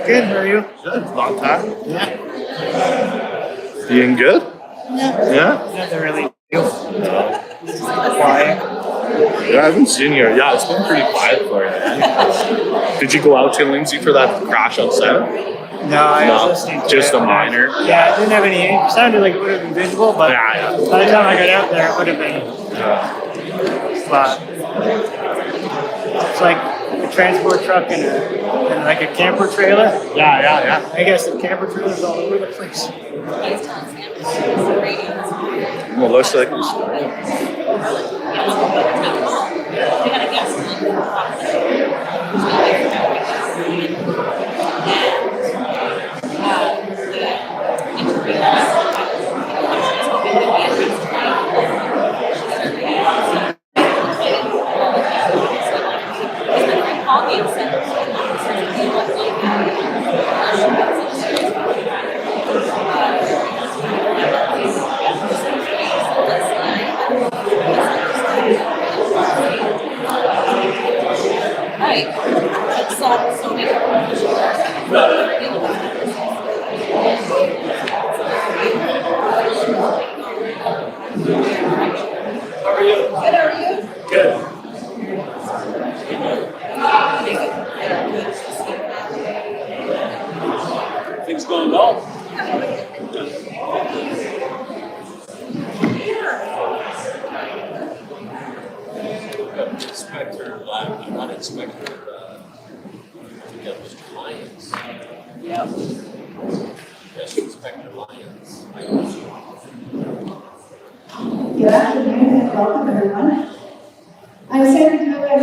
Good, how are you? Good. Long time. Yeah. Being good? Yeah. Nothing really new. Quiet. Yeah, I haven't seen you. Yeah, it's been pretty quiet for you. Did you go out to Lindsay for that crash on set? No, I was listening to just it. a minor. Yeah, it didn't have any. It sounded like it would have been visible, but Yeah. by the time I got out there, it would have been flat. It's like a transport truck and like a camper trailer. Yeah. I guess the camper trailer's all over the place. Well, looks like we started. Things going well? Inspector, you're not Inspector to get those Lyons. Yeah. Yes, Inspector Lyons. Good afternoon and welcome everyone. I'm Sarah Doeschate, I'm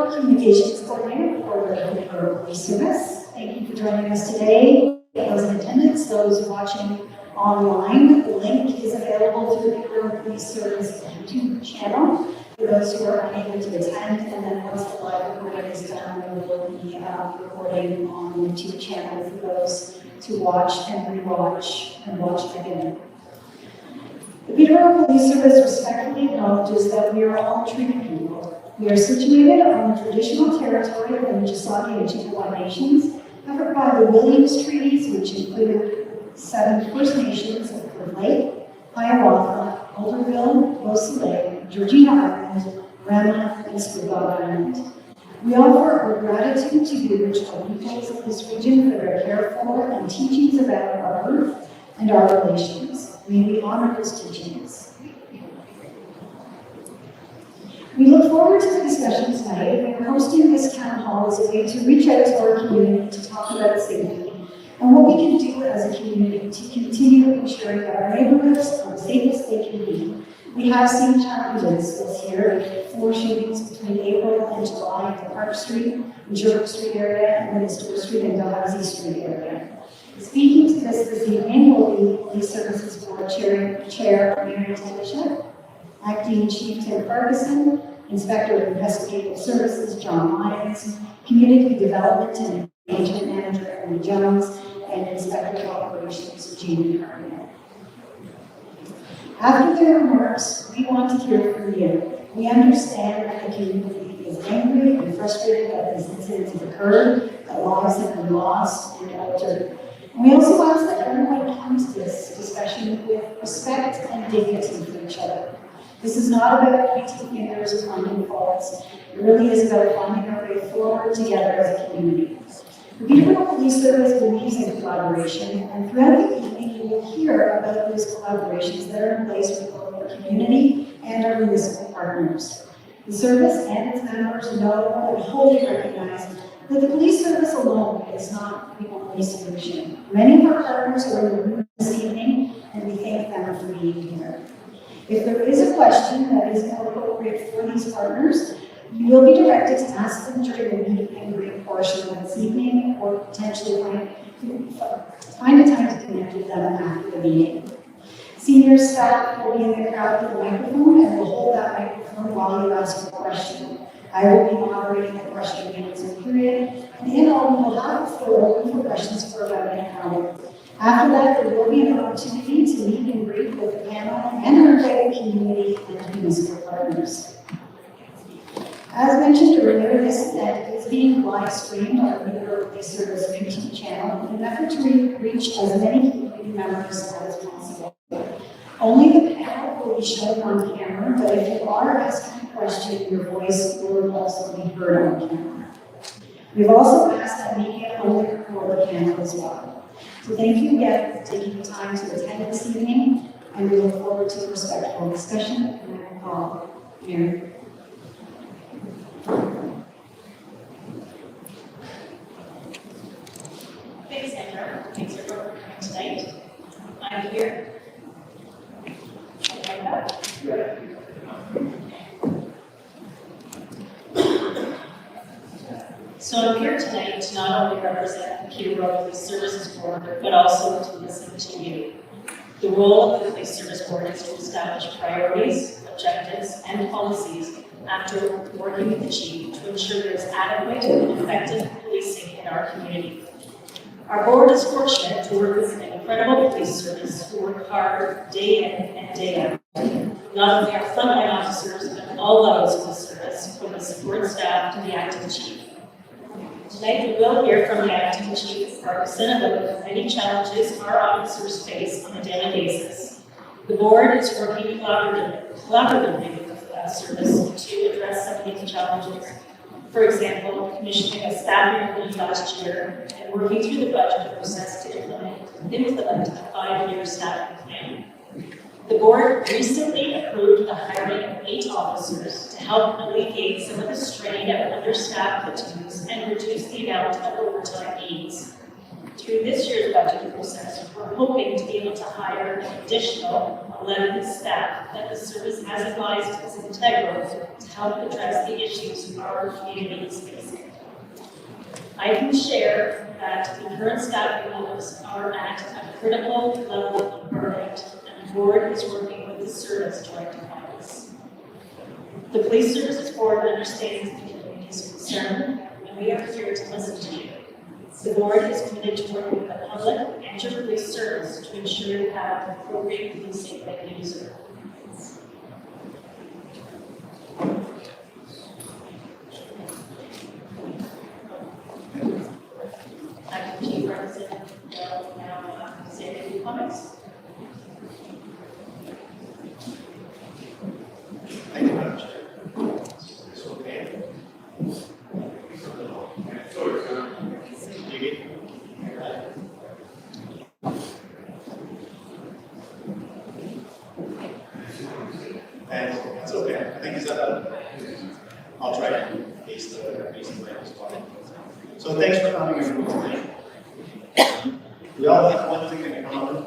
the Communications Coordinator for the Peterborough Police Service. Thank you for joining us today. Those in attendance, those watching online, the link is available through the Peterborough Police Service YouTube channel for those who are unable to attend, and then once the live recording is done, we will be recording on the YouTube channel for those to watch and rewatch and watch again. The Peterborough Police Service respectfully acknowledges that we are all treaty people. We are situated on the traditional territory of the Doeschate and Chippewa nations, covered by the Lyons treaties, which include 7 First Nations of Clear Lake, Hiawatha, Alderville, Rosa Lake, Georgina Island, Rama, and Squigog Island. We offer our gratitude to the original peoples of this region for their care for and teachings about our earth and our relations. May we honor his teachings. We look forward to the discussion tonight. We are hosting this town hall as a way to reach out to our community to talk about safety and what we can do as a community to continue ensuring that our neighborhoods are the safest they can be. We have seen challenges this year, with 4 shootings between April and July at the Park Street and Jordan Street area, and then Store Street and Dalhousie Street area. Speaking to this evening will be Police Services Board Chair Mary Doeschate, Acting Chief Tim Farquharson, Inspector of Investigative Services John Lyons, Community Development and Engagement Manager Emily Jones, and Inspector of Operations Jamie Hartnett. After their remarks, we want to hear from you. We understand that the community is angry and frustrated that these incidents have occurred, that lives have been lost and altered. And we also ask that everyone come to this discussion with respect and dignity for each other. This is not about pointing fingers or finding faults. It really is about finding our way forward together as a community. The Peterborough Police Service believes in collaboration, and throughout the evening you will hear about those collaborations that are in place with both our community and our municipal partners. The service and its members know and wholly recognize that the police service alone is not the only solution. Many of our partners are in the room this evening, and we thank them for being here. If there is a question that is more appropriate for these partners, you will be directed to ask them during the meet and greet portion of this evening, or potentially find a time to connect with them after the meeting. Senior staff will be in the crowd with the microphone and will hold that microphone while you ask a question. I will be moderating the question and answer period, and in all, we will have the floor open for questions for about an hour. After that, there will be an opportunity to meet and greet with the panel and our invited community and municipal partners. As mentioned earlier, this event is is being live streamed on the Peterborough Police Service YouTube channel in an effort to reach as many community members as possible. Only the panel will be shown on camera, but if you are asking a question, your voice will also be heard on camera. We've also asked that media only record the panel as well. So thank you again for taking the time to attend this evening, and we look forward to a respectful discussion. And I will call Mary. Thanks, Sandra. Thanks for coming tonight. I'm here. So I'm here tonight to not only represent the Peterborough Police Services Board, but also to listen to you. The role of the Police Service Board is to establish priorities, objectives, and policies after working with the Chief to ensure there is adequate and effective policing in our community. Our board is fortunate to work with an incredible police service who work hard day in and day out. Not only our frontline officers, but all levels of the service, from the support staff to the acting chief. Tonight, we will hear from the acting chief, Farquharson, about the many challenges our officers face on a daily basis. The board is working collaboratively with the service to address some of these challenges. For example, commissioning a staffing review last year and working through the budget process to implement a 5-year staffing plan. The board recently approved the hiring of 8 officers to help alleviate some of the strain of understaffed platoons and reduce the amount of overtime needs. Through this year's budget process, we're hoping to be able to hire an additional 11 staff that the service has advised as integral to help address the issues our community is facing. I can share that the current staffing levels are at a critical level of burnout, and the board is working with the service to rectify this. The Police Services Board understands the community's concern, and we are here to listen to you. The board is committed to working with the public and your police service to ensure you have appropriate policing that you deserve. Acting Chief Representative will now say a few comments. Thank you, Madam Chair. It's okay. That's okay. I think it's I'll try to face the mic as well. So thanks for coming everyone tonight. We all have one thing in common,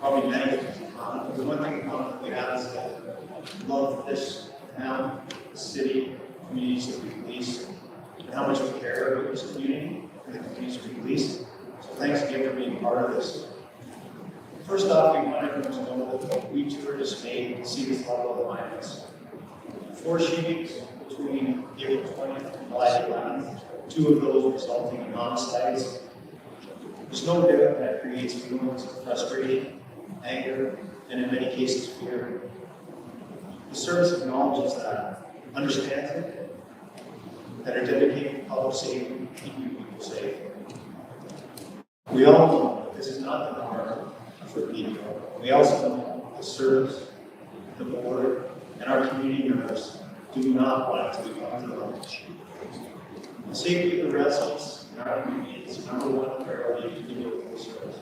probably many things in common. The one thing in common that we have is that love for this town, the city, communities that we police, and how much we care about this community and the communities we police. So thanks again for being part of this. First off, we want everyone to know that we too are dismayed to see this level of violence. 4 shootings between April 20th and July 11th, 2 of those resulting in homicides. There's no doubt that creates feelings of frustration, anger, and in many cases fear. The service acknowledges that, understands it, that are dedicated to public safety and keeping people safe. We all know that this is not the norm for people. We also know the service, the board, and our community members do not want it to become the norm. The safety of the residents in our community is the #1 priority to deal with the service.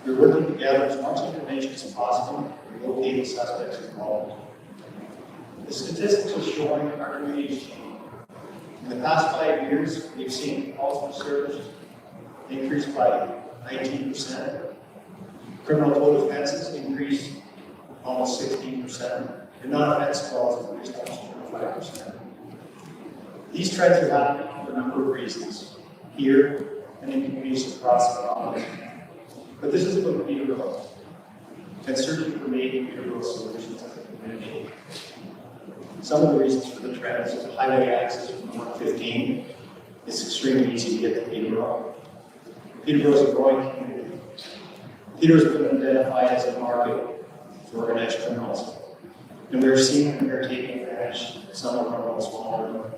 We're working to gather as much information as possible to locate the suspects involved. The statistics are showing our community is changing. In the past 5 years, we've seen calls for service increase by 19%. Criminal code offenses increased almost 16%, and non-offense calls increased almost 25%. These trends are happening for a number of reasons, here and in communities across the province. But this is about Peterborough, and searching for making Peterborough solutions as a community. Some of the reasons for the trends is highway access from 115. It's extremely easy to get to Peterborough. Peterborough is a growing community. Peter's been identified as a market for organized criminals, and we're seeing that they're taking advantage of some of our most vulnerable.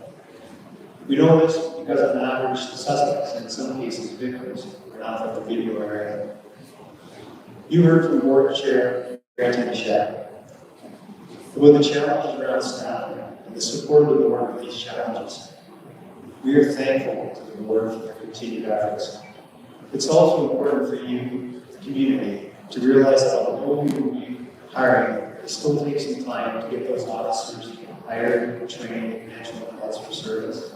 We know this because on average, the suspects, and in some cases victims, are not from the Peterborough area. You heard from Board Chair Doeschate about the challenges around staffing and the support of the board with these challenges. We are thankful to the board for their continued efforts. It's also important for you, the community, to realize that although we will be hiring, it still takes some time to get those officers hired, trained, and national calls for service.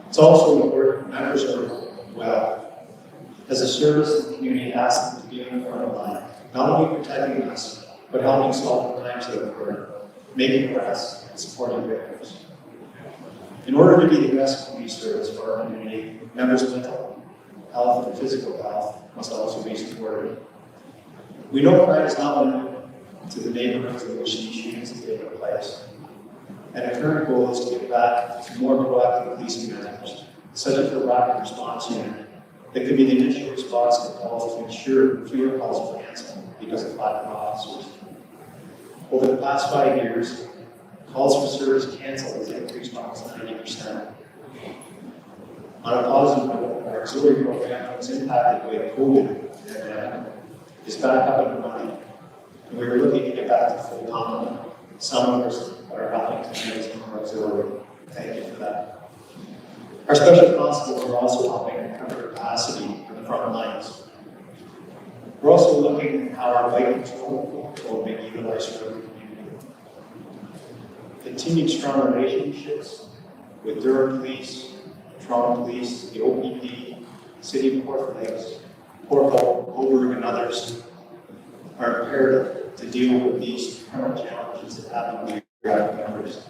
It's also important members are well. As a service, the community asks them to be on the front line, not only protecting us, but helping solve the crimes that occur, making arrests, and supporting victims. In order to be the best police service for our community, members' mental health and physical health must also be supported. We know crime is not limited to the neighborhoods in which these shootings have taken place. And our current goal is to get back to more proactive policing measures, such as the rapid response unit, that could be the initial response to calls to ensure fewer calls for ransom because of lack of officers. Over the past 5 years, calls for service canceled has increased almost 90%. On a positive note, our auxiliary program that was impacted by the COVID pandemic is back up and running, and we are looking to get back to full complement. Some of us are helping to manage our auxiliary. Thank you for that. Our special constables are also helping recover capacity for the front lines. We're also looking at how our bike control will be utilized for the community. Continued strong relationships with Durham Police, Toronto Police, the OPP, City of Peterborough, Port Hope, and others are imperative to deal with these current challenges that happen with our members.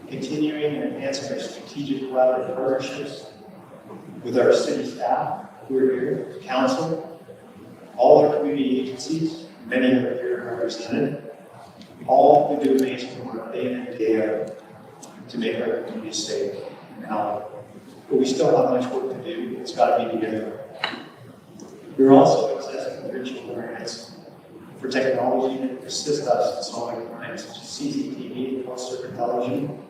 Continuing and enhancing our strategic collaborative partnerships with our city staff who are here, council, all our community agencies, many of them are here represented, all who do amazing work day in and day out to make our community safe and healthy. But we still have much work to do. It's got to be together. We're also accessing virtual awareness for technology to assist us in solving crimes such as CCTV, closed-circuit television,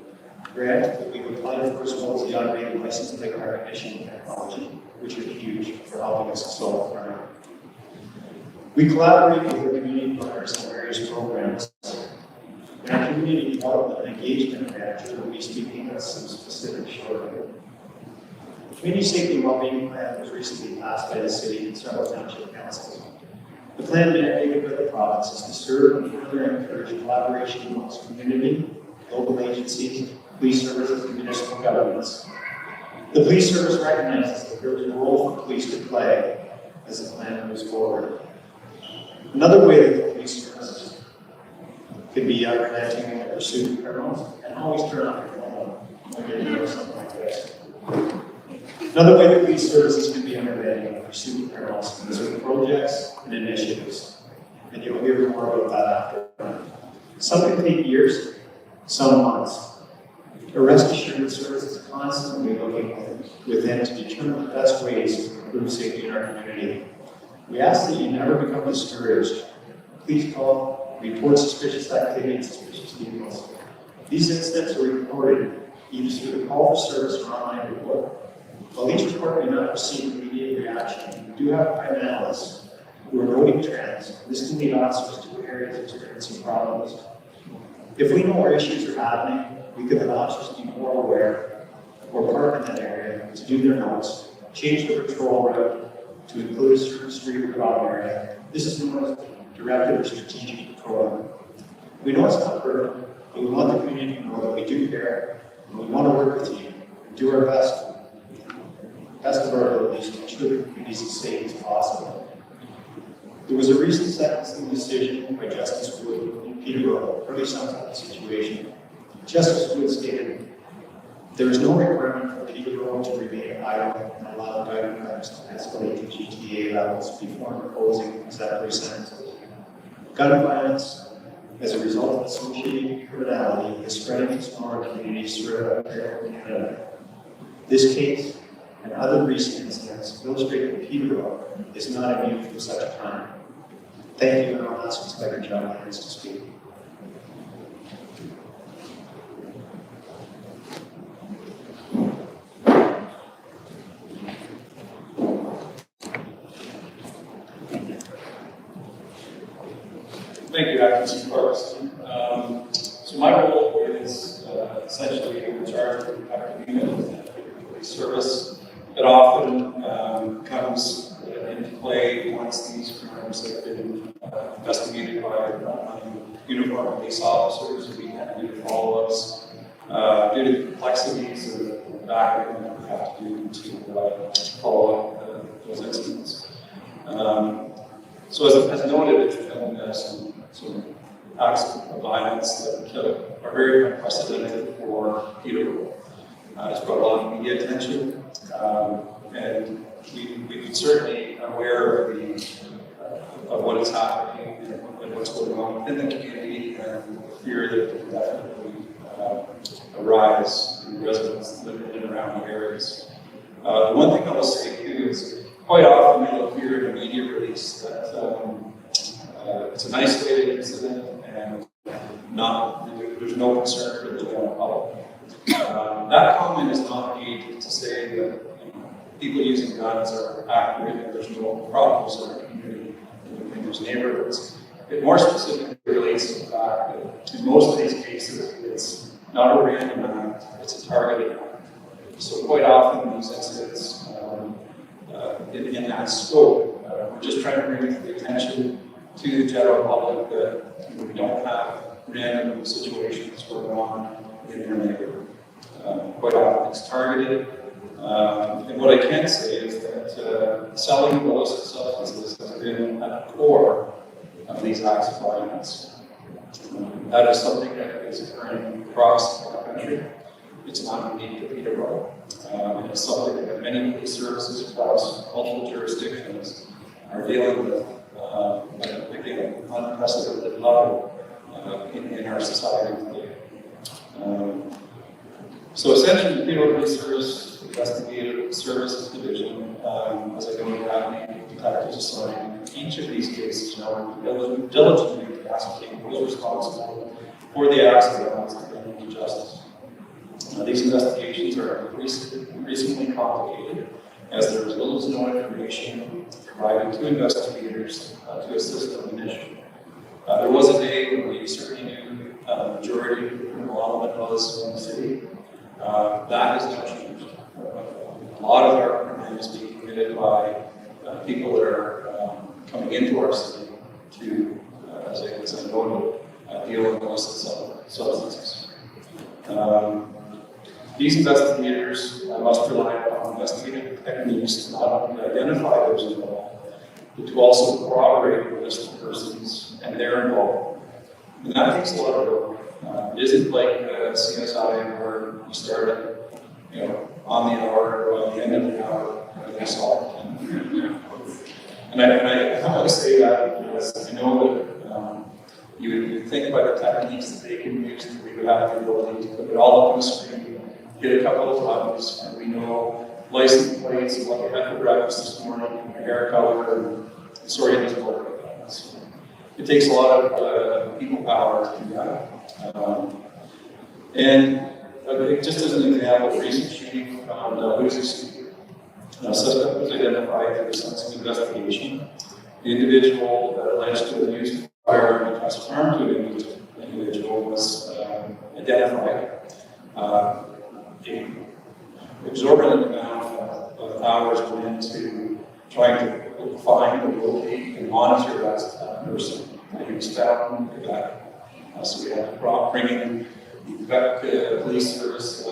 grant that we've applied for, as well as the automated license plate recognition technology, which are huge for helping us to solve crime. We collaborate with the community partners on various programs. And our community development and engagement manager will be speaking on some specifics shortly. The Community Safety and Wellbeing Plan was recently passed by the city and several township councils. The plan mandated by the province is to serve and further encourage collaboration amongst community, local agencies, police services, and municipal governments. The police service recognizes that there is a role for police to play as the plan moves forward. Another way that the police service can be preventing and pursuing criminals, and always turn off your phone when you're doing something like this. Another way that police services can be underwriting and pursuing criminals is with projects and initiatives, and you'll hear more about that after. Some can take years, some months. But rest assured, the service is constantly looking within to determine the best ways to improve safety in our community. We ask that you never become discouraged. Please call, report suspicious activity and suspicious vehicles. These incidents are reported either through the call for service or online report. While each report may not receive immediate reaction, we do have crime analysts who are noting trends. This can lead officers to areas experiencing problems. If we know where issues are happening, we could allow officers to be more aware or park in that area to do their notes, change the patrol route to include a certain street or problem area. This is known as directed or strategic patrolling. We know it's not perfect, but we want the community to know that we do care and we want to work with you and do our best of our abilities to ensure the community is as safe as possible. There was a recent sentencing decision by Justice Wood in Peterborough, really sums up the situation. Justice Wood stated, there is no requirement for Peterborough to remain idle and allow gun crimes to escalate to GTA levels before imposing exemplary sentences. Gun violence, as a result of associated criminality, is spreading to smaller communities throughout Canada. This case and other recent incidents illustrate that Peterborough is not immune from such a crime. Thank you, and I'll ask Inspector John Lyons to speak. Mr. Farquharson. So my role is essentially in charge of the protective unit service that often comes into play once these crimes have been investigated by uniformed police officers. We have to do follow-ups due to the complexities of the background that we have to do to follow up those incidents. So as noted, some acts of violence that are very unprecedented for Peterborough. It's brought a lot of media attention, and we're certainly aware of what is happening and what's going on within the community, and the fear that will definitely arise in residents living in and around the areas. The one thing I will say too is quite often you'll hear in a media release that it's an isolated incident and there's no concern for the general public. That comment is not made to say that people using guns are accurate and there's no problems in our community in those neighborhoods. It more specifically relates to the fact that in most of these cases it's not a random act, it's a targeted act. So quite often these incidents in that scope, we're just trying to bring to the attention to the general public that we don't have random situations going on in their neighborhood. Quite often it's targeted. And what I can say is that selling illicit substances has been at the core of these acts of violence. That is something that is occurring across our country. It's not unique to Peterborough. It's something that many police services across multiple jurisdictions are dealing with at an unprecedented level in our society today. So essentially, the Peterborough Police Service Investigative Services Division, as I know, have detectives assigned each of these cases now diligently to ascertain who is responsible for the acts of violence that bring them to justice. These investigations are increasingly complicated as there is little to no information provided to investigators to assist them initially. There was a day when we certainly knew the majority of the criminal element was in the city. That has now changed. A lot of our crime is being committed by people that are coming into our city to, as I noted, deal with illicit substances. These investigators must rely upon investigative techniques to not only identify those involved, but to also corroborate the list of persons and their involvement. And that takes a lot of work. It isn't like CSI where you start at, on the hour or on the end of the hour and they solve it. And I have to say that because I know that you would think by the techniques that they can use that we would have the ability to put it all up on the screen, hit a couple of buttons, and we know license plates and what you had for breakfast this morning, and your hair color, and sorry, it doesn't work like that. So it takes a lot of people power to do that. And just as an example, recent shooting found a suspect was identified through a sensitive investigation. The individual that alleged to have used a firearm to cause harm to an individual was identified. An exorbitant amount of hours went into trying to find and locate and monitor that person. He was found in Quebec. So we had to bring in the Quebec police service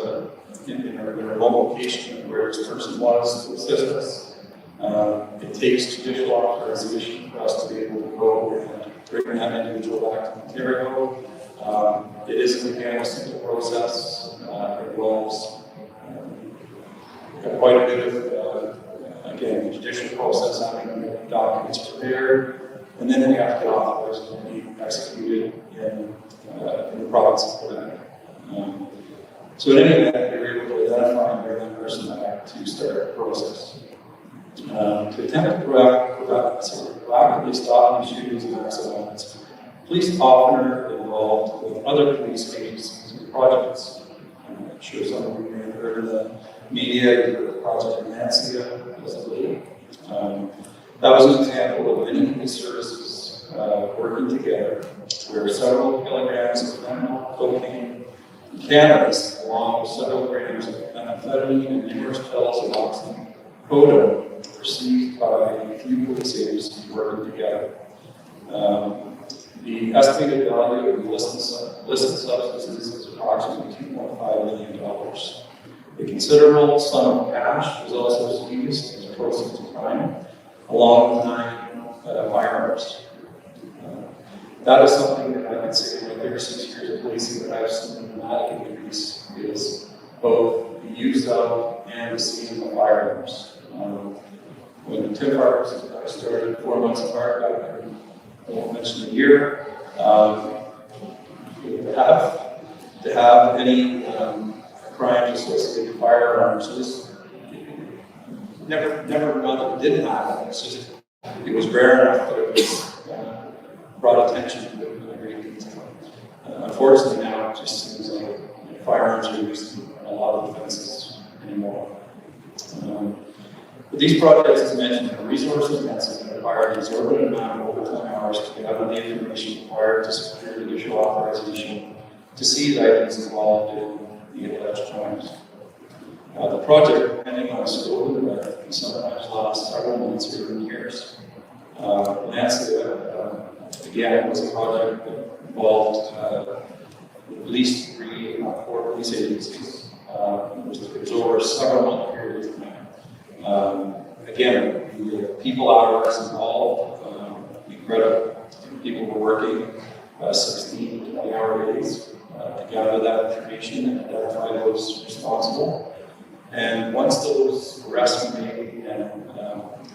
in a remote location where this person was to assist us. It takes judicial authorization for us to be able to go and bring that individual back to Ontario. It isn't again a simple process. It involves quite a bit of, again, the judicial process, having the documents prepared, and then we have to authorize it to be executed in the province of Quebec. So in any event, we were able to identify and bring that person back to start the process. To attempt to proactively stop these shootings and accidents, police often are involved with other police agencies and projects. I'm sure some of you may have heard of the media, the Project Nancy, as a lead. That was an example of many police services working together, where several kilograms of fentanyl, cocaine, and cannabis, along with several grams of methamphetamine and numerous pills of oxycodone, were seized by 3 police agencies working together. The estimated value of the illicit substances is approximately $2.5 million. A considerable sum of cash was also seized as proceeds of crime, along with 9 firearms. That is something that I can say in my 36 years of policing that I've seen a dramatic increase is both the use of and the seizing of firearms. When Tim Farquharson and I started 4 months apart, I won't mention the year, to have any crimes associated with firearms was never that it didn't happen. It's just it was rare enough that it was brought attention to it in a great detail. Unfortunately, now it just seems like firearms are used in a lot of offenses anymore. But these projects, as mentioned, are resource intensive and require an exorbitant amount of overtime hours to gather the information required to secure judicial authorization to seize items involved in the alleged crimes. The project, depending on the scope of the work, can sometimes last several months or even years. Again, was a project that involved at least 3, if not 4 police agencies. It was over a several month period of time. Again, the people hours involved, incredible. People were working 16 to 20-hour days to gather that information and identify those responsible. And once those arrests were made and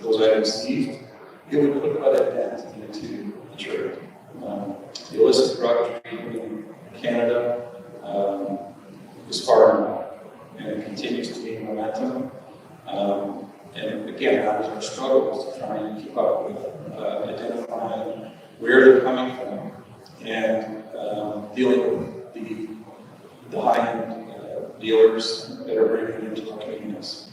those items seized, it would put quite a dent into the trade. The illicit drug trade in Canada is far and wide, and it continues to gain momentum. And again, that was our struggle, was to try and keep up with identifying where they're coming from and dealing with the high-end dealers that are bringing into our communities.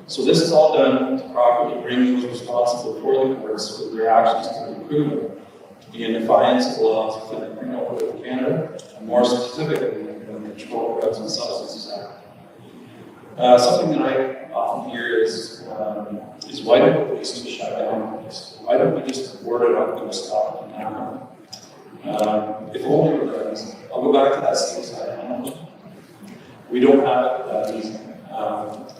So this is all done to properly bring those responsible for the courts so that their actions can be proven to be in defiance of the laws within the Criminal Code of Canada, and more specifically, the Controlled Drugs and Substances Act. Something that I often hear is why don't the police just shut down the police? Why don't we just board it up and stop it now? If only we could. I'll go back to that CSI. We don't have it that easy.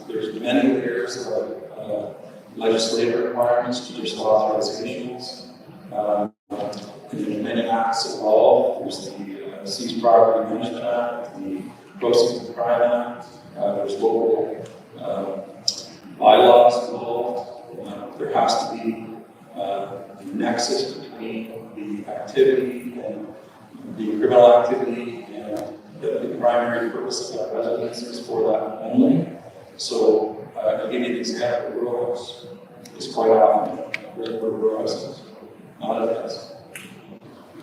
There's many layers of legislative requirements, judicial authorizations. There's many acts involved. There's the Seized Property Management Act, the Proceeds of Crime Act. There's local bylaws involved. There has to be a nexus between the activity and the criminal activity and the primary purpose of that residence is for that only. So, I'll give you an example. The row house is quite often where the row house is, not a fence.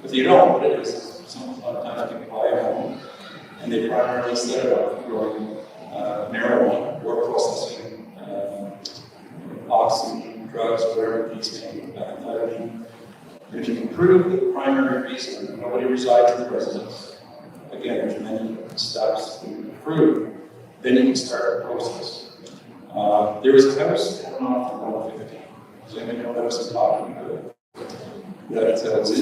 If you don't know what it is, sometimes people buy a home and they primarily set it up for growing marijuana or processing oxy, drugs, whatever the case may be, methamphetamine. If you can prove that the primary reason that nobody resides in the residence, again, there's many steps that you can prove, then you can start the process. There was a house that went off in 150. Does anybody know that was talking about? That was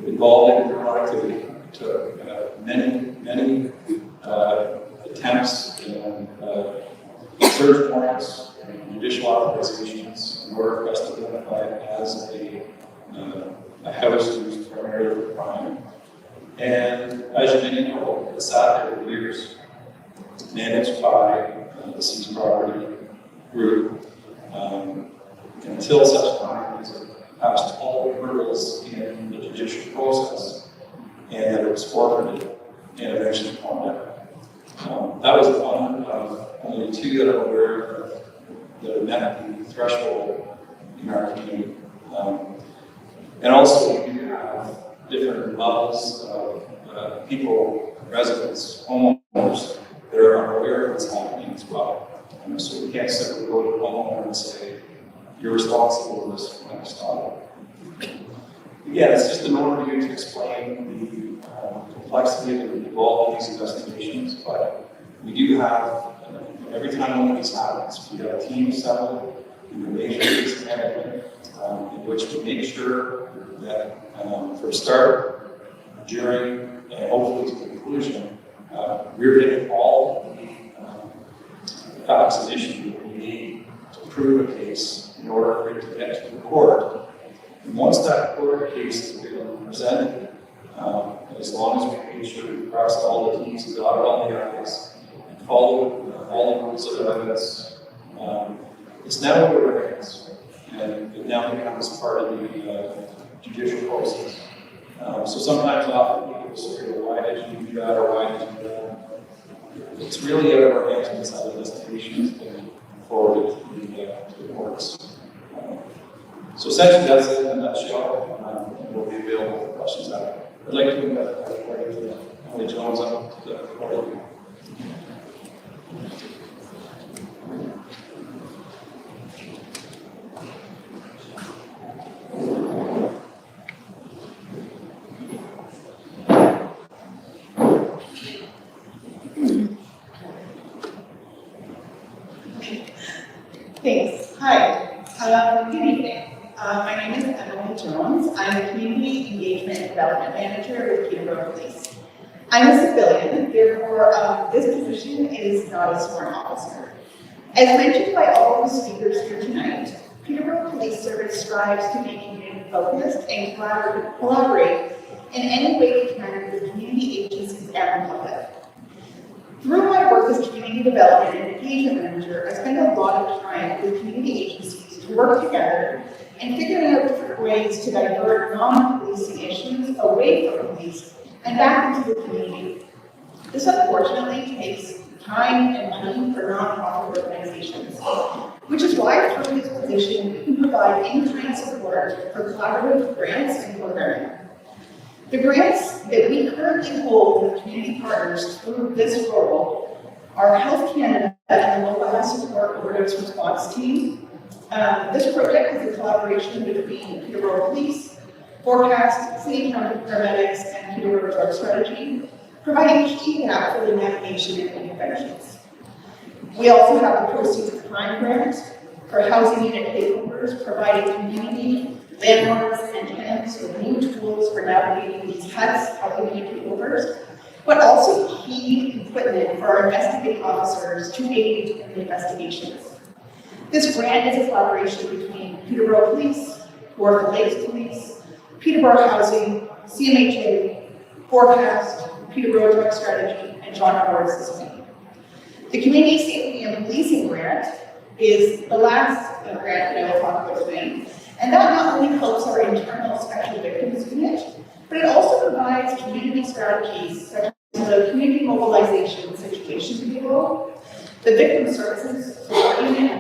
involved in criminal activity. It took many attempts and search warrants and judicial authorizations in order for us to identify it as a house used primarily for crime. And as you many know, it sat there for years, managed by the Seized Property Group, until such time as it passed all the hurdles in the judicial process, and that it was forfeited and eventually pawned out. That was one of only 2 that I'm aware of that have met the threshold in our community. And also, you have different levels of people, residents, homeowners that are unaware of what's happening as well. So we can't simply go to the homeowner and say, you're responsible Yeah, it's just an overview to explain the complexity and involved in these investigations, but we do have, every time one of these happens, we have a team settled, information is management, in which we make sure that from start, during, and hopefully to conclusion, we're getting all the facts and issues that we need to prove a case in order for it to get to the court. And once that court case has been presented, as long as we make sure we cross all the T's and dot all the I's, and follow all the rules of evidence, it's now in our hands, and it now becomes part of the judicial process. So sometimes often people say, well, why did you do that, or why did you do that? It's really out of our hands when this investigation has been forwarded to the courts. So essentially that's it in a nutshell. We'll be available for questions after. I'd like to invite Holly Jones up to the podium. Thanks. Hi. Good evening. My name is Emily Jones. I'm a Community Engagement and Development Manager with Peterborough Police. I'm a civilian, therefore this position is not a sworn officer. As mentioned by all of the speakers here tonight, Peterborough Police Service strives to be community-focused and collaborate in any way we can with community agencies and the public. Through my work as Community Development and Engagement Manager, I spend a lot of time with community agencies to work together and figuring out different ways to divert non-policing issues away from police and back into the community. This unfortunately takes time and money for nonprofit organizations, which is why through this position we can provide in-kind support for collaborative grants and programming. The grants that we currently hold with community partners through this role are Health Canada and the Local Support Overdose Response Team. This project is a collaboration between Peterborough Police, Forecast, City County Paramedics, and Peterborough Drug Strategy, providing key gap for the navigation and interventions. We also have the Proceeds of Crime grant for housing unit takeovers, providing community, landlords, and tenants with new tools for navigating these huts, housing unit takeovers, but also key equipment for our investigating officers to aid in the investigations. This grant is a collaboration between Peterborough Police, Warwick Lakes Police, Peterborough Housing, CMHA, Forecast, Peterborough Drug Strategy, and John Howard's system. The Community Safety and Policing grant is the last grant that I will talk about today, and that not only helps our internal special victims unit, but it also provides community strategies such as the community mobilization situation bureau, the victim services support unit,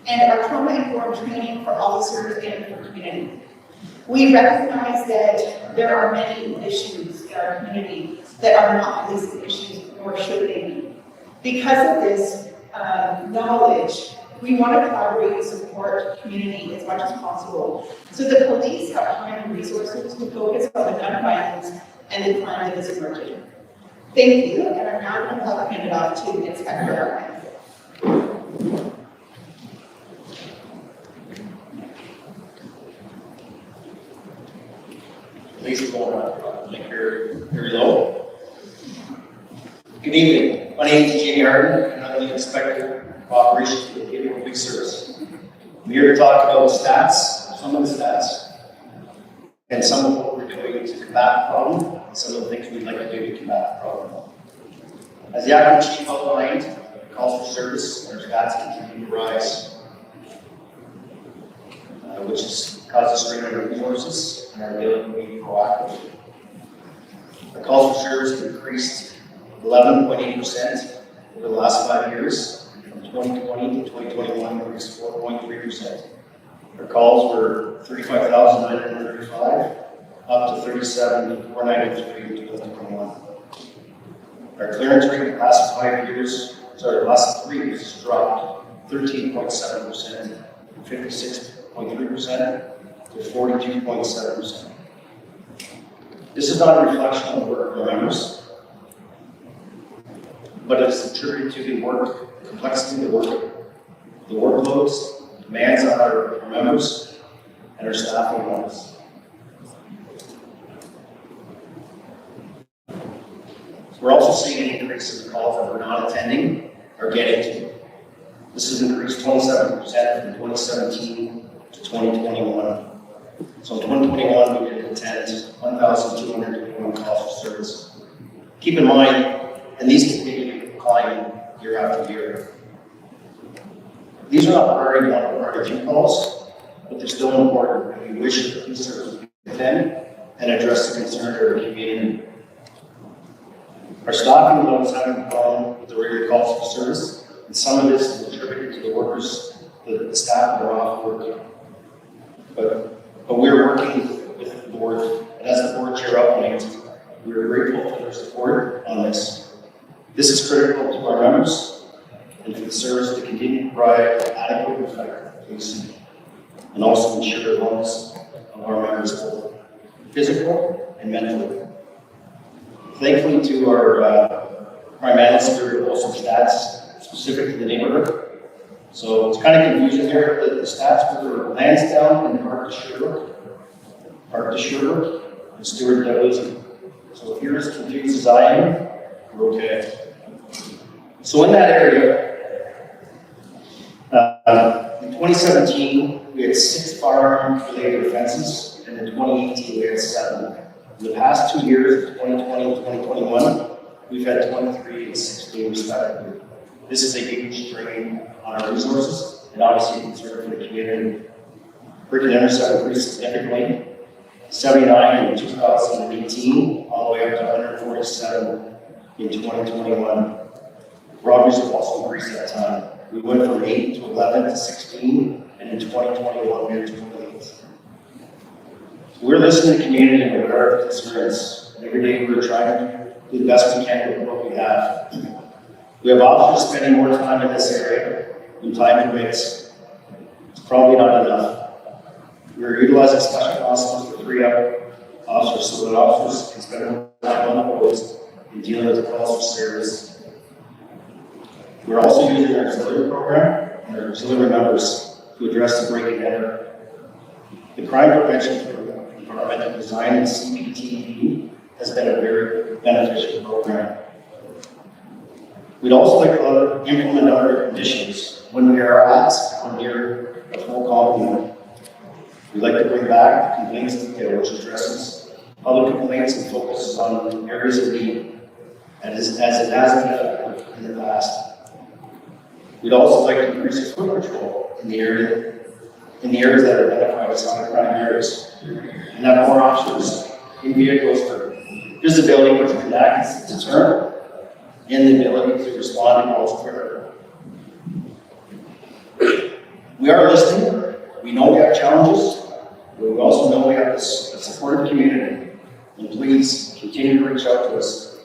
and our trauma-informed training for officers and for community. We recognize that there are many issues in our community that are not policing issues, nor should they be. Because of this knowledge, we want to collaborate and support community as much as possible, so the police have time and resources to focus on the gun violence and the crime that is emerging. Thank you, and I'm now going to hand it off to Inspector Hartnett. Please go on, make your low. Good evening. My name is Jamie Hartnett, and I'm the Inspector of Operations for the Peterborough Police Service. I'm here to talk about stats, some of the stats, and some of what we're doing to combat the problem, and some of the things we'd like to do to combat the problem. As the acting chief outlined, calls for service and our stats continue to rise, which has caused us strain on our resources and our ability to be proactive. Our calls for service have increased 11.8% over the last 5 years. From 2020 to 2021, increased 4.3%. Our calls were 35,935, up to 37,493 in 2021. Our clearance rate in the last 5 years, last 3 years, has dropped 13.7%, from 56.3% to 42.7%. This is not a reflection of the work of our members, but it is attributed to the work, the complexity of the work, the workloads, demands on our members, and our staffing levels. We're also seeing an increase in calls that we're not attending or getting to. This has increased 27% from 2017 to 2021. So in 2021, we did attend 1,221 calls for service. Keep in mind, and these continue to decline year after year. These are not very one-of calls, but they're still important, and we wish that the police service would attend and address the concerns of our community. Our staffing levels haven't grown with the regular calls for service, and some of this is attributed to the workers, the staff that are off work. But we're working with the board, and as the board chair outlined, we're grateful for their support on this. This is critical to our members and for the service to continue to provide adequate and effective policing, and also ensure the wellness of our members, both physical and mentally. Thankfully to our prime analyst, there are also stats specific to the neighborhood. So it's kind of confusing here. The stats for Lansdowne and Park to Sherwood, and Stewart Douglas. So if you're as confused as I am, we're okay. So in that area, in 2017, we had 6 firearm-related offenses, and in 2018, we had 7. In the past 2 years, 2020 and 2021, we've had 23 and 16 respectively. This is a huge strain on our resources, and obviously a concern for the community. Brick and intercept increased significantly, 79 in 2018, all the way up to 147 in 2021. Robberies have also increased that time. We went from 8 to 11 to 16, and in 2021, we were 28. We're listening to the community and aware of concerns. Every day we're trying to do the best we can with what we have. We have officers spending more time in this area than time permits. It's probably not enough. We're utilizing special officers to free up officers so that officers can spend more time on the roads and dealing with the calls for service. We're also using our auxiliary program and our auxiliary members to address the break and enter. The crime prevention for environmental design and CPTV has been a very beneficial program. We'd also like to implement other conditions when we are asked or near a full complement. We'd like to bring back the complaints detail, which addresses public complaints and focuses on areas of need, as it has been in the past. We'd also like to increase foot patrol in the areas that are identified as high crime areas, and have more officers in vehicles for visibility, which can act as a deterrent, and the ability to respond to calls quicker. We are listening. We know we have challenges, but we also know we have a supportive community. And please continue to reach out to us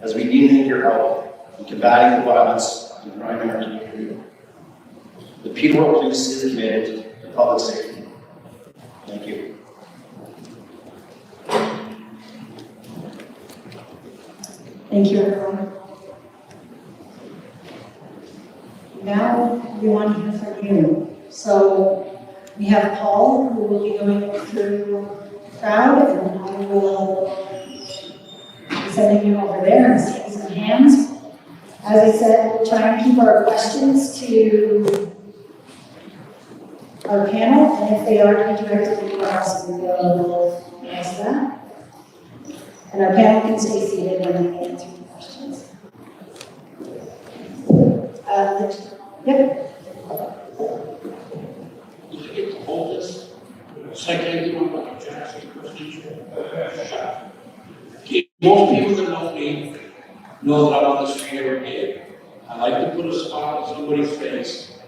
as we need your help in combating the violence and crime in our community. The Peterborough Police is committed to public safety. Thank you. Thank you, everyone. Now we want to hear from you. So we have Paul, who will be going through the crowd, and I will be sending you over there and seeing some hands. As I said, we'll try and keep our questions to our panel, and if they are to be directed to us, we will answer that. And our panel can stay seated when they answer the questions. Yep. Did you get to hold this? Second, you want to Jackson procedure? Most people that know me know that I'm on the street every day. I like to put a smile on somebody's face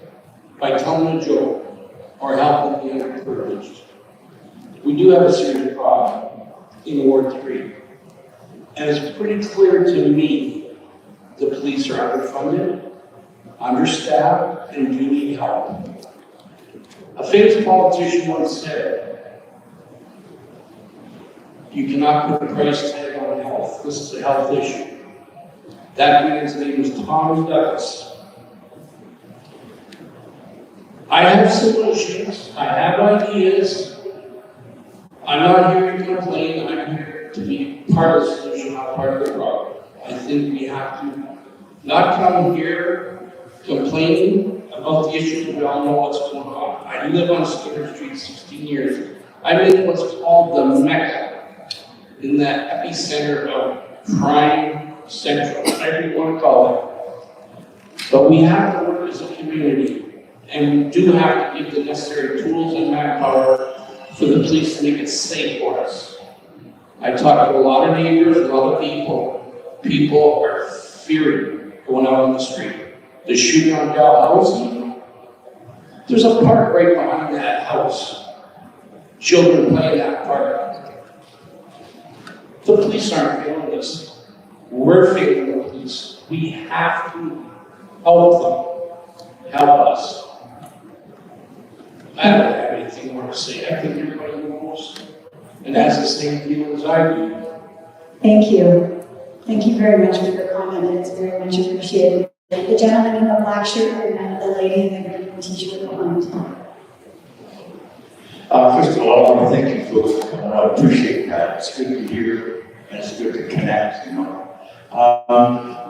by telling a joke or helping the underprivileged. We do have a serious problem in Ward 3. And it's pretty clear to me the police are underfunded, understaffed, and do need help. A famous politician once said, You cannot put a price tag on health. This is a health issue. That man's name is Tommy Douglas. I have solutions. I have ideas. I'm not here to complain. I'm here to be part of the solution, not part of the problem. I think we have to not come here complaining about the issues. We all know what's going on. I live on Skinner Street 16 years. I'm in what's called the Mecca, in that epicenter of crime central, whatever you want to call it. But we have to work as a community, and we do have to give the necessary tools and manpower for the police to make it safe for us. I talk to a lot of neighbors, a lot of people. People are fearing going out on the street. The shooting on Doeschate, there's a park right behind that house. Children play in that park. The police aren't feeling this. We're feeling the police. We have to help them, help us. I don't have anything more to say. I think everybody knows and has the same feeling as I do. Thank you. Thank you very much for your comment. It's very much appreciated. The gentleman in the black shirt and the lady in the green t-shirt behind. First of all, I want to thank you folks for coming out. I appreciate that. It's good to hear and it's good to connect, you know.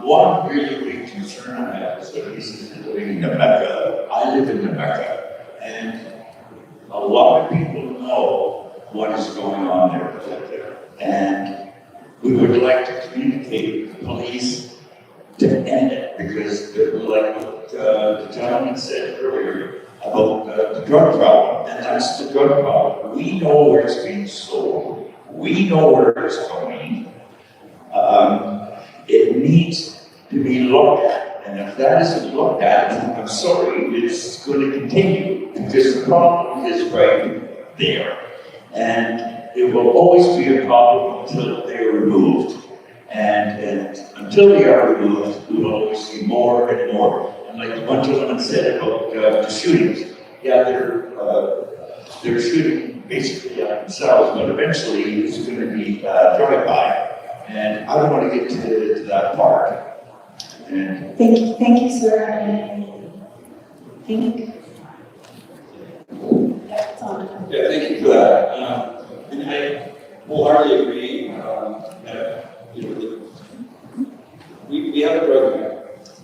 One really big concern I have is that this is living in the Mecca. I live in the Mecca, and a lot of people know what is going on there. And we would like to communicate with the police to end it, because like what the gentleman said earlier about the drug problem, and that's the drug problem. We know where it's being sold. We know where it's going. It needs to be looked at, and if that isn't looked at, I'm sorry, it's going to continue, because the problem is right there. And it will always be a problem until they're removed. And until they are removed, we will always see more and more. And like one gentleman said about the shootings, yeah, they're shooting basically at themselves, but eventually it's going to be drive-by. And I don't want to get to that part. And Thank you, sir. Thank you. That's on. Yeah, thank you for that. And I wholeheartedly agree that, you know, we have a program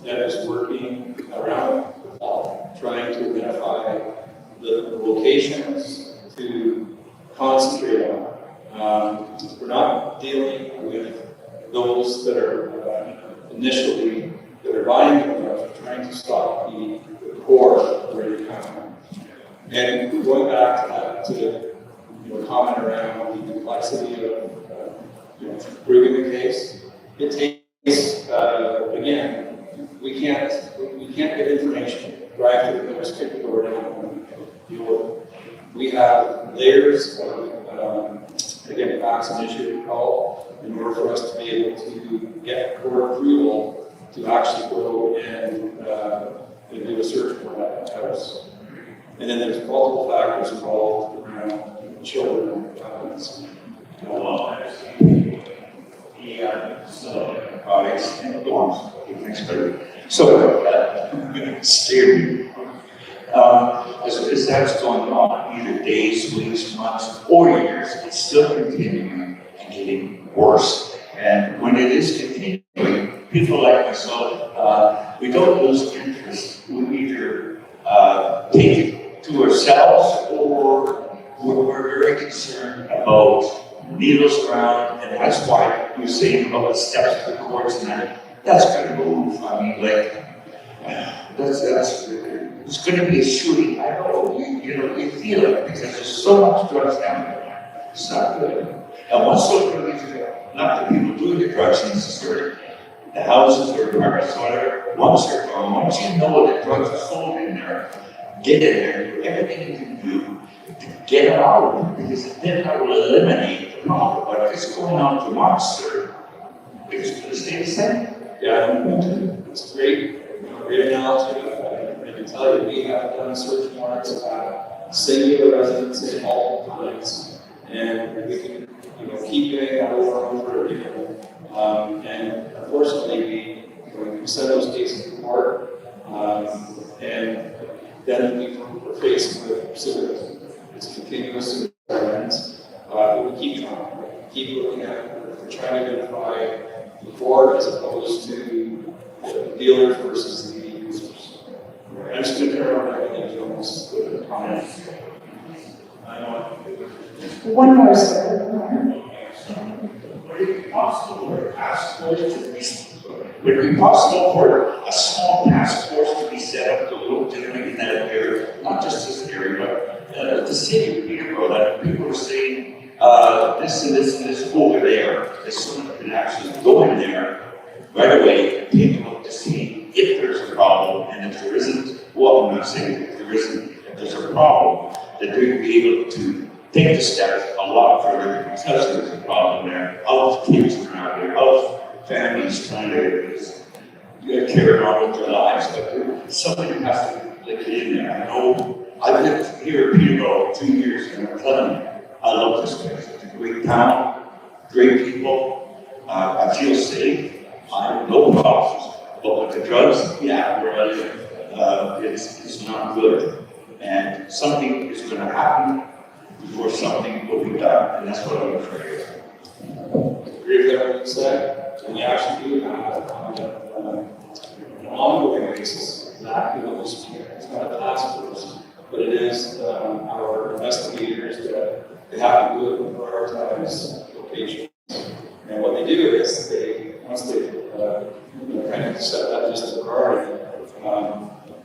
that is working around the clock, trying to identify the locations to concentrate on. We're not dealing with those that are initially that are buying the drugs, we're trying to stop the core where they come from. And going back to that, to the comment around the complexity of proving the case, it takes again, we can't get information, drive through the doors, kick the door down, and deal with it. We have layers of again, facts and issue call in order for us to be able to get court approval to actually go and do a search for that house. And then there's multiple factors involved around children and violence. products and forms. So that scared me. As that's going on, either days, weeks, months, or years, it's still continuing and getting worse. And when it is continuing, people like myself, we don't lose interest. We either take it to ourselves, or we're very concerned about needles around, and that's why you're saying about the steps to the courts and that's going to move. I mean, like, it's going to be a shooting. I know, you feel it because there's so much drugs down there. It's not good. And once those drugs are, not the people doing the drugs necessarily, the houses or apartments, whatever, once they're gone, once you know that drugs are sold in there, get in there, do everything you can do to get it out of it, because then that will eliminate the problem. But if it's going on for months, it's going to stay the same. Yeah, it's great analogy. I can tell you, we have done search warrants at singular residences all times, and we can, keep keep getting that over and over again. And unfortunately, we send those cases to court, and then we're faced with civil. It's continuous events. We keep looking at it. We're trying to identify the board as opposed to the dealers versus the users. I'm just going to turn around and almost with the comments. One more, sir. One more. Would it be possible for a task force to be, would it be possible for a small task force to be set up to look different in that area, not just this area, but the city of Peterborough, that people are saying this and this and this over there, that someone can actually go in there right away and take a look to see if there's a problem, and if there isn't, well, I'm not saying if there isn't, if there's a problem, that they would be able to take the steps a lot further because there's a problem there, of kids around there, of families trying to carry on with their lives. But somebody has to live it in there. I know I've lived here in Peterborough 2 years, and I'm telling you, I love this place. It's a great town, great people. I feel safe. I have no problems. But with the drugs, yeah, where I live, it's not good. And something is going to happen before something will be done, and that's what I'm afraid of. Agree with everything you said. And we actually do have on an ongoing basis exactly what was here. It's not a task force, but it is our investigators that they have to do it in prioritized locations. And what they do is once they kind of set that just as a priority,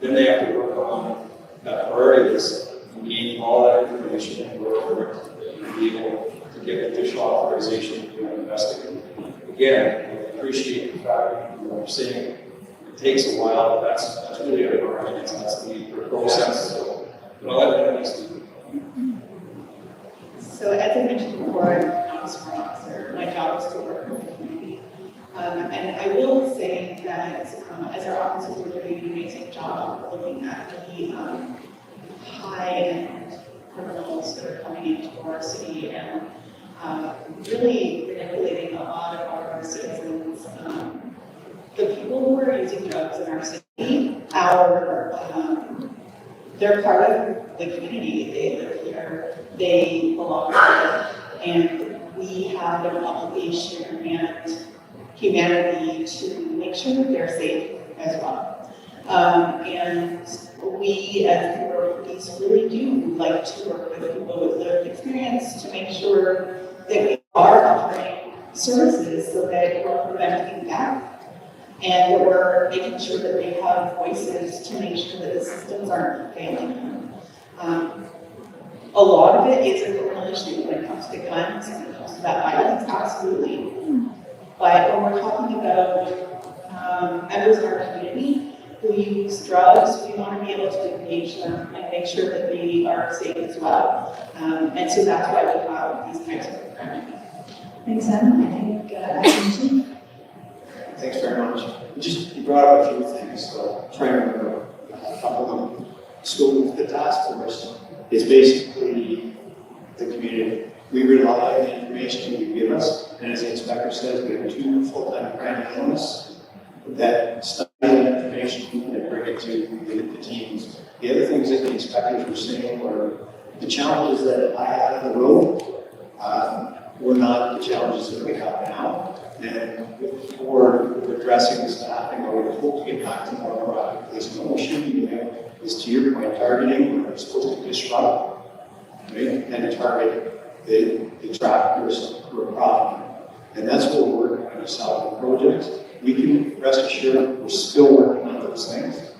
then they have to work on that priority list, gain all that information and work for it to be able to get additional authorization to investigate. Again, I appreciate the fact that you're saying it takes a while, but that's really our hands, that's the process. So, but I'll let that next to you. So as I mentioned before, I'm an officer. My job is to work with the community. And I will say that as our officers are doing an amazing job of looking at the high-end criminals that are coming into our city and really manipulating a lot of our citizens. The people who are using drugs in our city, they're part of the community. They live here, they belong here, and we have an obligation and humanity to make sure that they're safe as well. And we, as the Peterborough Police, really do like to work with people with lived experience to make sure that we are offering services so that we're preventing theft and that we're making sure that they have voices to make sure that the systems aren't failing them. A lot of it is a criminal issue when it comes to guns and when it comes to that violence, absolutely. But when we're talking about members of our community who use drugs, we want to be able to engage them and make sure that they are safe as well. And so that's why we have these types of programming. Thanks, Em. I think, Acting Chief. Thanks very much. You brought up a few things, so try and remember a couple of them. Scope of the task force is basically the community. We rely on the information you give us, and as the inspector says, we have 2 full-time crime analysts that study that information and bring it to the teams. The other things that the inspectors were saying were the challenges that I had on the road were not the challenges that we have now. And before addressing the staffing, I would hope to get back to more proactive place. What we should be doing is, to your point, targeting where we're supposed to disrupt, right? And target the traffickers who are problem. And that's what we're working on, a solving project. We can rest assured we're still working on those things.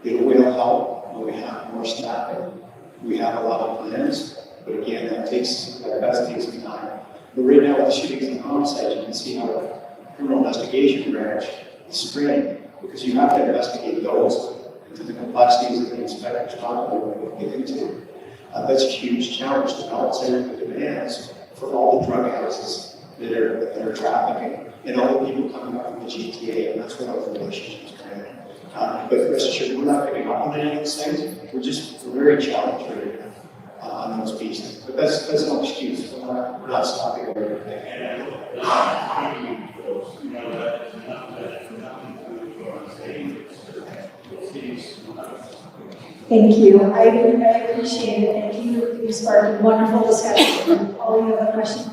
It will help when we have more staffing. We have a lot of plans, but again, that takes some time. But right now, with the shootings and homicides, you can see how the criminal investigation branch is strained, because you have to investigate those into the complexities that the inspectors talk about when we get into. That's a huge challenge to balance out the demands for all the drug houses that are trafficking and all the people coming up from the GTA, and that's what our relationships are in. But rest assured, we're not giving up on any of those things. We're very challenged right now. on those pieces. But that's no excuse. We're not stopping everything. Thank you. I appreciate it. Thank you. You sparked a wonderful discussion. All you have a question?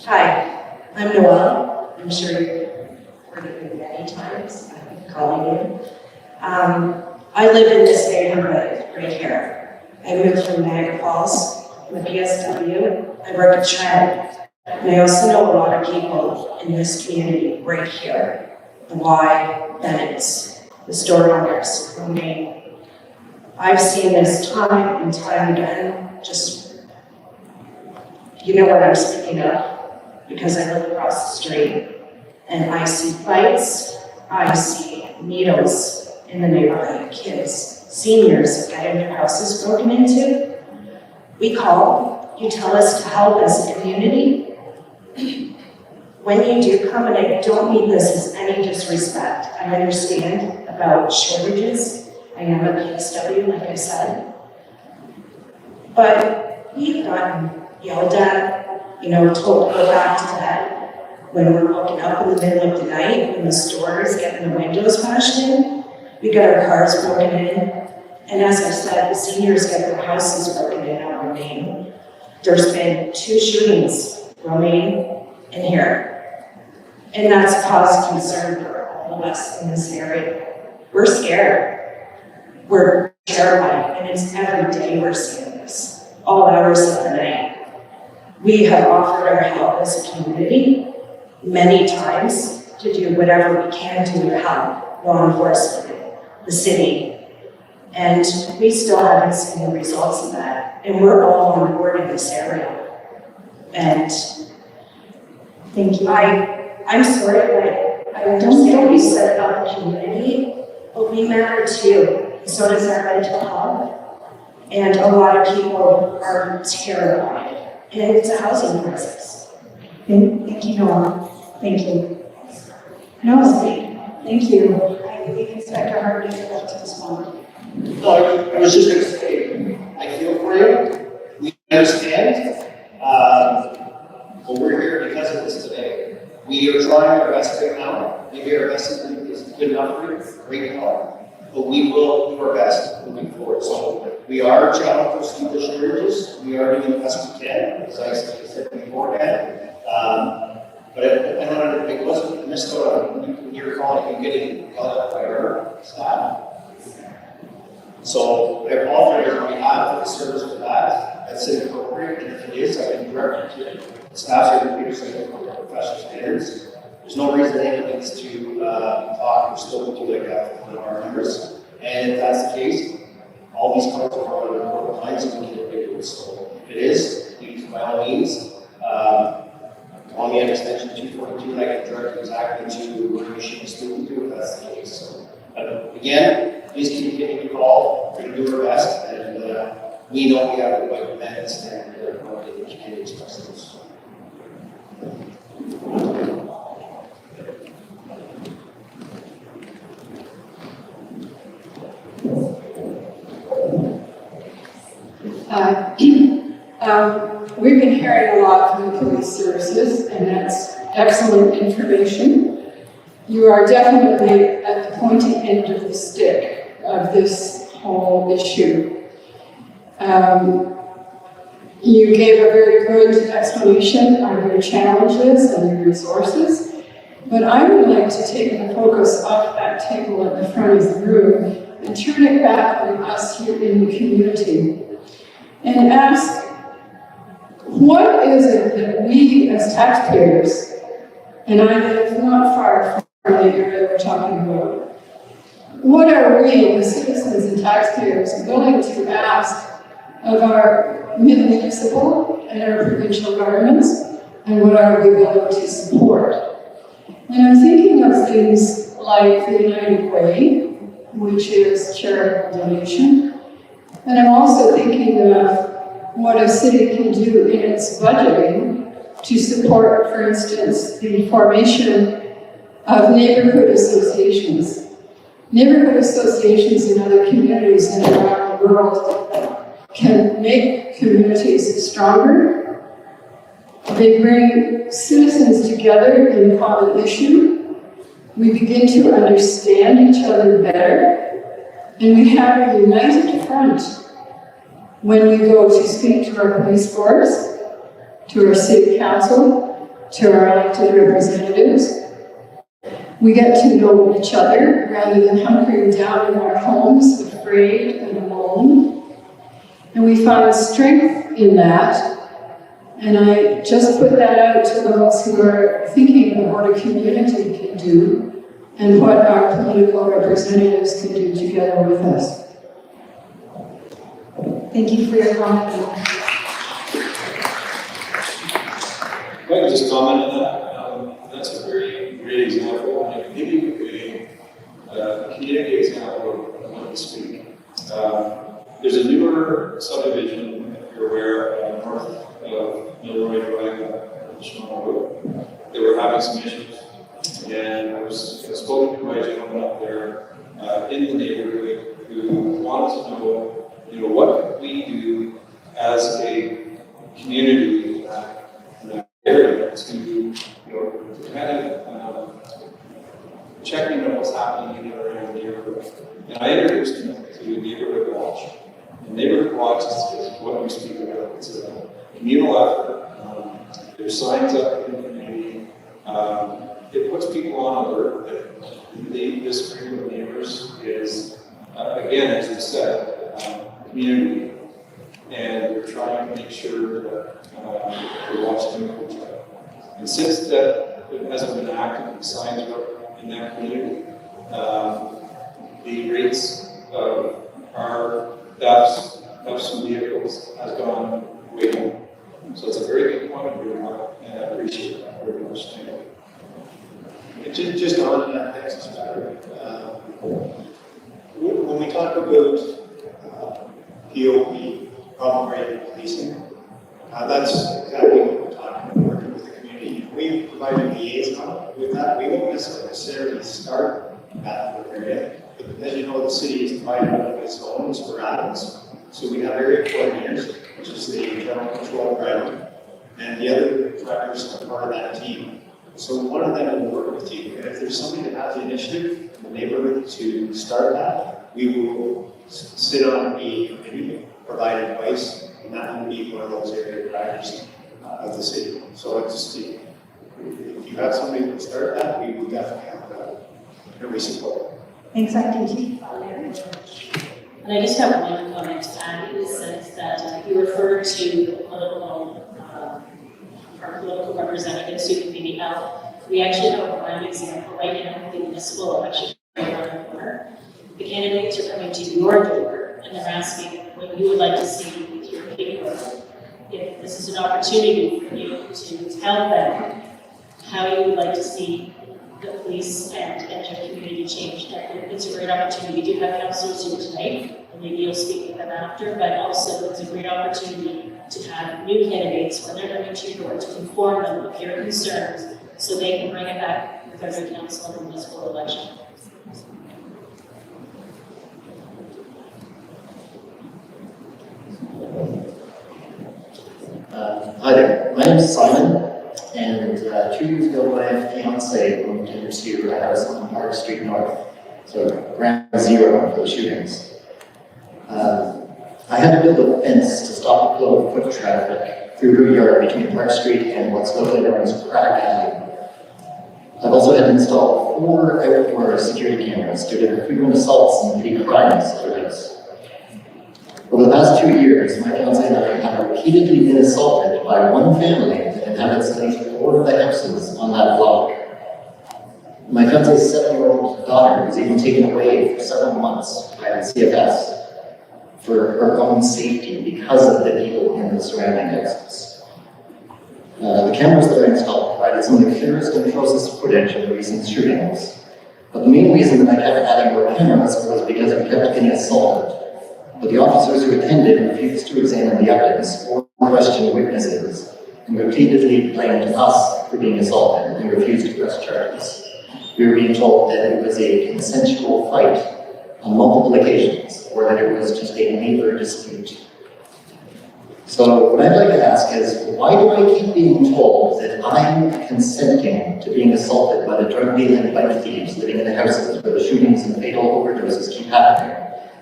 Hi, I'm Noelle. I'm sure you've heard of me many times. I'm calling you. I live in this neighborhood right here. I moved from Niagara Falls. I'm a PSW. I work at Trent. And I also know a lot of people in this community right here. The Y, Bennett's, the store owners. I mean, I've seen this time and time again. Just, you know what I'm speaking of, because I live across the street. And I see fights, I see needles in the neighborhood, kids, seniors getting their houses broken into. We call, you tell us to help as a community. When you do come, and I don't mean this as any disrespect, I understand about shortages. I am a PSW, like I said. But we've gotten yelled at, told to go back to bed when we're woken up in the middle of the night, when the store is getting the windows bashed in. We get our cars broken in. And as I said, the seniors get their houses broken in on Romaine. There's been 2 shootings, Romaine and here. And that's caused concern for all of us in this area. We're scared. We're terrified, and it's every day we're seeing this, all hours of the night. We have offered our help as a community many times to do whatever we can do to help law enforcement, the city, and we still haven't seen the results of that. And we're all on board in this area. And Thank you. I'm sorry, but I understand what you said about the community, but we matter too. So does our mental health. And a lot of people are terrified. And it's a housing crisis. Thank you, Noah. Thank you. Noah, thank you. We expect our heart to go up to this moment. No, I was just going to say, I feel for you. We understand. But we're here because of this today. We are trying our best right now. Maybe our best is good enough for you. Great help. But we will do our best moving forward. So we are challenging for some of the shortages. We are doing the best we can, as I said beforehand. But I don't know, it wasn't Minnesota when you were calling, you getting yelled at by our staff. So I apologize on behalf of the service for that. That's inappropriate, and if it is, I can direct you to the staff here in Peterson for professional standards. There's no reason anyone needs to talk or still do like that with one of our members. And if that's the case, all these calls are on the recorded lines and we can look into it. So if it is, please, by all means, call me at extension 242 and I can direct you exactly to where you should be speaking to if that's the case. So, again, please keep getting the call. We're going to do our best, and we know we have the right methods and what the community expresses. We've been hearing a lot from the police services, and that's excellent information. You are definitely at the pointy end of the stick of this whole issue. You gave a very good explanation of your challenges and your resources, but I would like to take the focus off that table at the front of the room and turn it back on us here in the community and ask, what is it that we as taxpayers, and I live not far from the area we're talking about, what are we as citizens and taxpayers willing to ask of our municipal and our provincial governments, and what are we willing to support? And I'm thinking of things like the United Way, which is charitable donation, and I'm also thinking of what a city can do in its budgeting to support, for instance, the formation of neighborhood associations. Neighborhood associations in other communities and around the world can make communities stronger. They bring citizens together in a common issue. We begin to understand each other better, and we have a united front when we go to speak to our police force, to our city council, to our elected representatives. We get to know each other rather than hunkering down in our homes, afraid and alone. And we find strength in that. And I just put that out to those who are thinking of what a community can do and what our political representatives can do together with us. Thank you for your comment. If I could just comment on that, that's a very great example, and I can give you a community example of what to speak. There's a newer subdivision, if you're aware, north of Milroy Drive, Shimano Road. They were having some issues, and I spoke to a gentleman up there in the neighborhood who wanted to know, what could we do as a community in that area to, kind of check in on what's happening in the neighborhood. And I introduced him to Neighborhood Watch. And Neighborhood Watch is what we speak about. It's a communal effort. There's signs up in the community. It puts people on alert that this group of neighbors is, again, as you said, community. And we're trying to make sure that we're watching each other. And since that hasn't been active, the signs are up in that community, the rates of our thefts of some vehicles has gone way down. So it's a very good point of view, and I appreciate that very much. Thank you. Just on that next matter, when we talk about POP, problem-oriented policing, that's exactly what we're talking about, working with the community. We provide a liaison with that. We won't necessarily start that area, but as you know, the city is divided up into zones or atoms. So we have area coordinators, which is the general control driver, and the other drivers are part of that team. So one of them will work with you. And if there's somebody that has the initiative in the neighborhood to start that, we will sit on the committee, provide advice, and that will be one of those area drivers of the city. So it's just, if you have somebody to start that, we will definitely have that. And we support it. Thanks, Acting. And I just have one comment to add in the sense that you referred to our political representatives who can be out. We actually have a prime example right now, the municipal election right around the corner. The candidates are coming to your door and they're asking what you would like to see with your paper. If this is an opportunity for you to tell them how you would like to see the police and your community change. And it's a great opportunity. We do have councillors here tonight, and maybe you'll speak with them after, but also it's a great opportunity to have new candidates when they're coming to your door to inform them of your concerns so they can bring it back with their new council in the municipal election. Hi there, my name is Simon, and 2 years ago my fiance moved into a house on Park Street North, so ground zero for the shootings. I had to build a fence to stop the flow of foot traffic through her yard between Park Street and what's locally known as Crack Alley. I've also had to install 4 outdoor security cameras due to frequent assaults and petty crimes at the house. Over the past 2 years, my fiance and I have repeatedly been assaulted by one family that inhabits at least 4 of the houses on that block. My fiance's 7-year-old daughter was even taken away for several months by the CFS for her own safety because of the people in the surrounding houses. The cameras that are installed provided some of the clearest and closest footage of the recent shootings. But the main reason that I kept adding more cameras was because I kept getting assaulted. But the officers who attended refused to examine the evidence or question witnesses, and repeatedly blamed us for being assaulted and refused to press charges. We were being told that it was a consensual fight, on multiple occasions, or that it was just a neighbor dispute. So what I'd like to ask is, why do I keep being told that I'm consenting to being assaulted by the drug dealing bike thieves living in the houses where the shootings and fatal overdoses keep happening?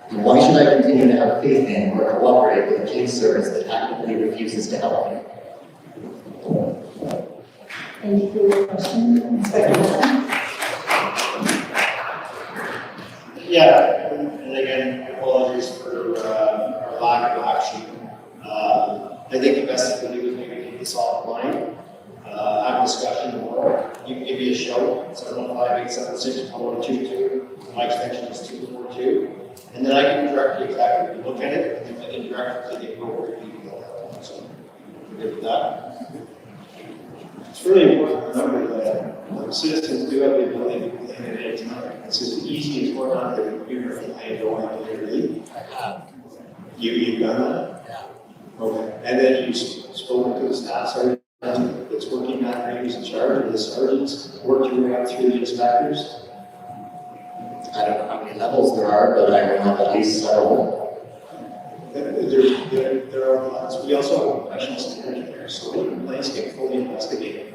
And why should I continue to have faith in or cooperate with a police service that actively refuses to help me? Thank you for your question, Inspector Hartnett. Yeah, and again, apologies for our lack of action. I think the best thing to do is maybe keep this offline, have a discussion more. You can give me a show, 715-876-1122. My extension is 242. And then I can direct you exactly, look at it, and then I can direct it to the appropriate people at that time. So, we're good with that. It's really important to remember that citizens do have the ability to complain at any time. It's as easy as going on their computer and playing going on their leave. You've done that? Yeah. Okay. And then you've spoken to the staff sergeant that's working on who's in charge, or the sergeants, worked your way up through the inspectors? I don't know how many levels there are, but I know at least several. There are lots. We also have a professional standards there, so the complaints get fully investigated.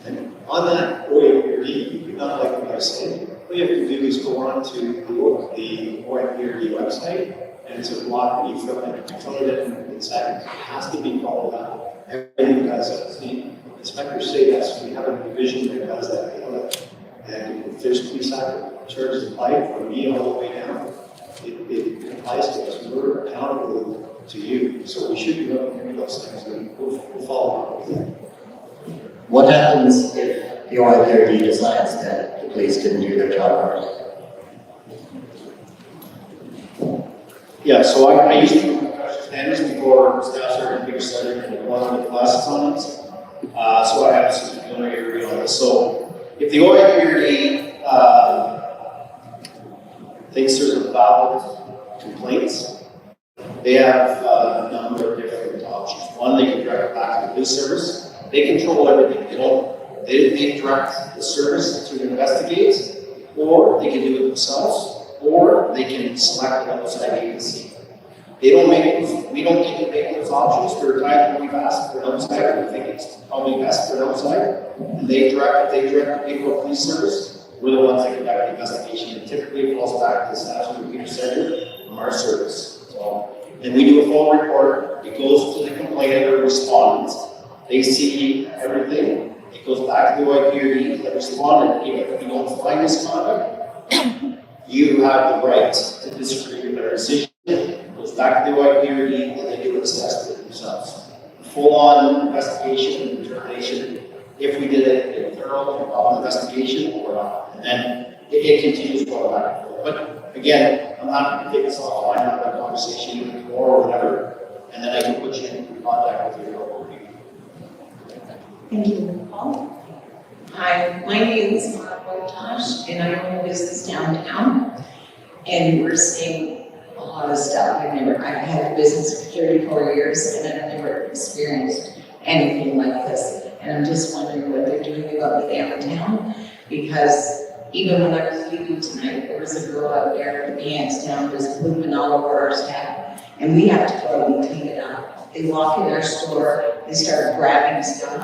And on that OIPRD, not like what I said, what you have to do is go on to the OIPRD website, and it's a block that you fill it in seconds. It has to be followed up. Everything does it. The inspectors say yes, we have a division that does that. And if there's police charges applied from me all the way down, it applies to us. We're accountable to you. So we should be looking into those things, and we'll follow up with that. What happens if the OIPRD decides that the police didn't do their job right? Yeah, so I used to do professional standards before staff sergeant, bigger sergeant, and one of the classes on it. So I have some familiarity on this. So if the OIPRD thinks there's a valid complaints, they have a number of different options. One, they can direct it back to the police service. They control everything. They direct the service to investigate, or they can do it themselves, or they can select an outside agency. They don't make we don't get to make those options. There are times when we've asked for an outside, we think it's probably best for an outside, and they direct the Peterborough Police Service. We're the ones that conduct the investigation, and typically it falls back to the staff of Peter Center from our service. So, and we do a full report. It goes to the complainant or respondent. They see everything. It goes back to the OIPRD, the respondent. If you don't find misconduct, you have the right to disagree with their decision. It goes back to the OIPRD, and they do assess it themselves. Full-on investigation and determination if we did a thorough investigation or not. And then it continues going back and forth. But again, I'm happy to take this offline, have that conversation even tomorrow or whatever, and then I can put you in contact with your local people. Thank you. Paul? Hi, my name is Mark Tosh, and I own a business downtown. And we're seeing a lot of stuff. I've had a business for 34 years, and I've never experienced anything like this. And I'm just wondering what they're doing about the downtown, because even when I was leaving tonight, there was a girl out there with the pants down, just pooping all over our staff, and we have to go and clean it up. They walk in our store, they start grabbing stuff,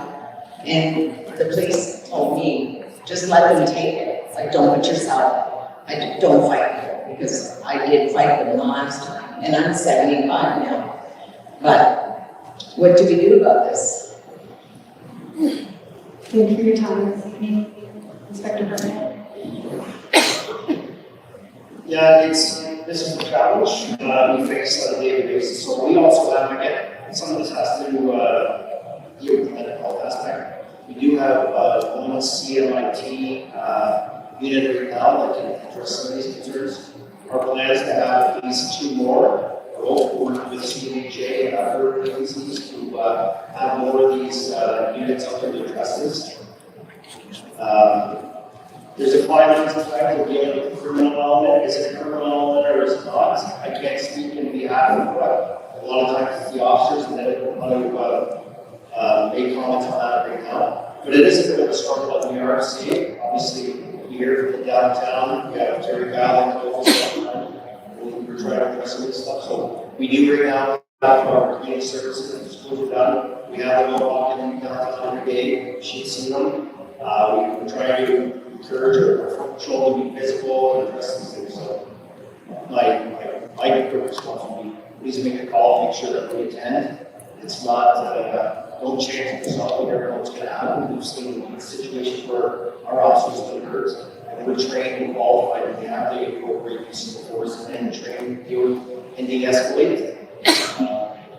and the police told me, just let them take it. Like, don't put yourself, don't fight them, because I did fight them the last time, and I'm 75 now. But what do we do about this? Thank you for your time this evening, Inspector Hartnett. Yeah, this is a challenge we face on a daily basis. So we also have, again, some of this has to deal with the mental health aspect. We do have one CMIT unit right now that can address some of these concerns. Our plan is to have at least 2 more. We're also working with CDHA and other agencies to have more of these units under the addresses. There's a climate aspect of dealing with the criminal element. Is it a criminal element or is it not? I can't speak in behalf of what a lot of times it's the officers, and then I don't want to make comments on that right now. But it is a bit of a struggle that we are seeing. Obviously, here in the downtown, we have Terry Valley, try to address some of this stuff. So we do bring out our community services and schools done. We have them all walking downtown every day. She's seen them. We try to encourage our patrol to be visible and address these things. So my responsibility, please make a call, make sure that we attend. It's not, don't change yourself, we never know what's going to happen. We've seen situations where our officers have been hurt, and we're trained and qualified, and we have the appropriate use of force and trained and de-escalate.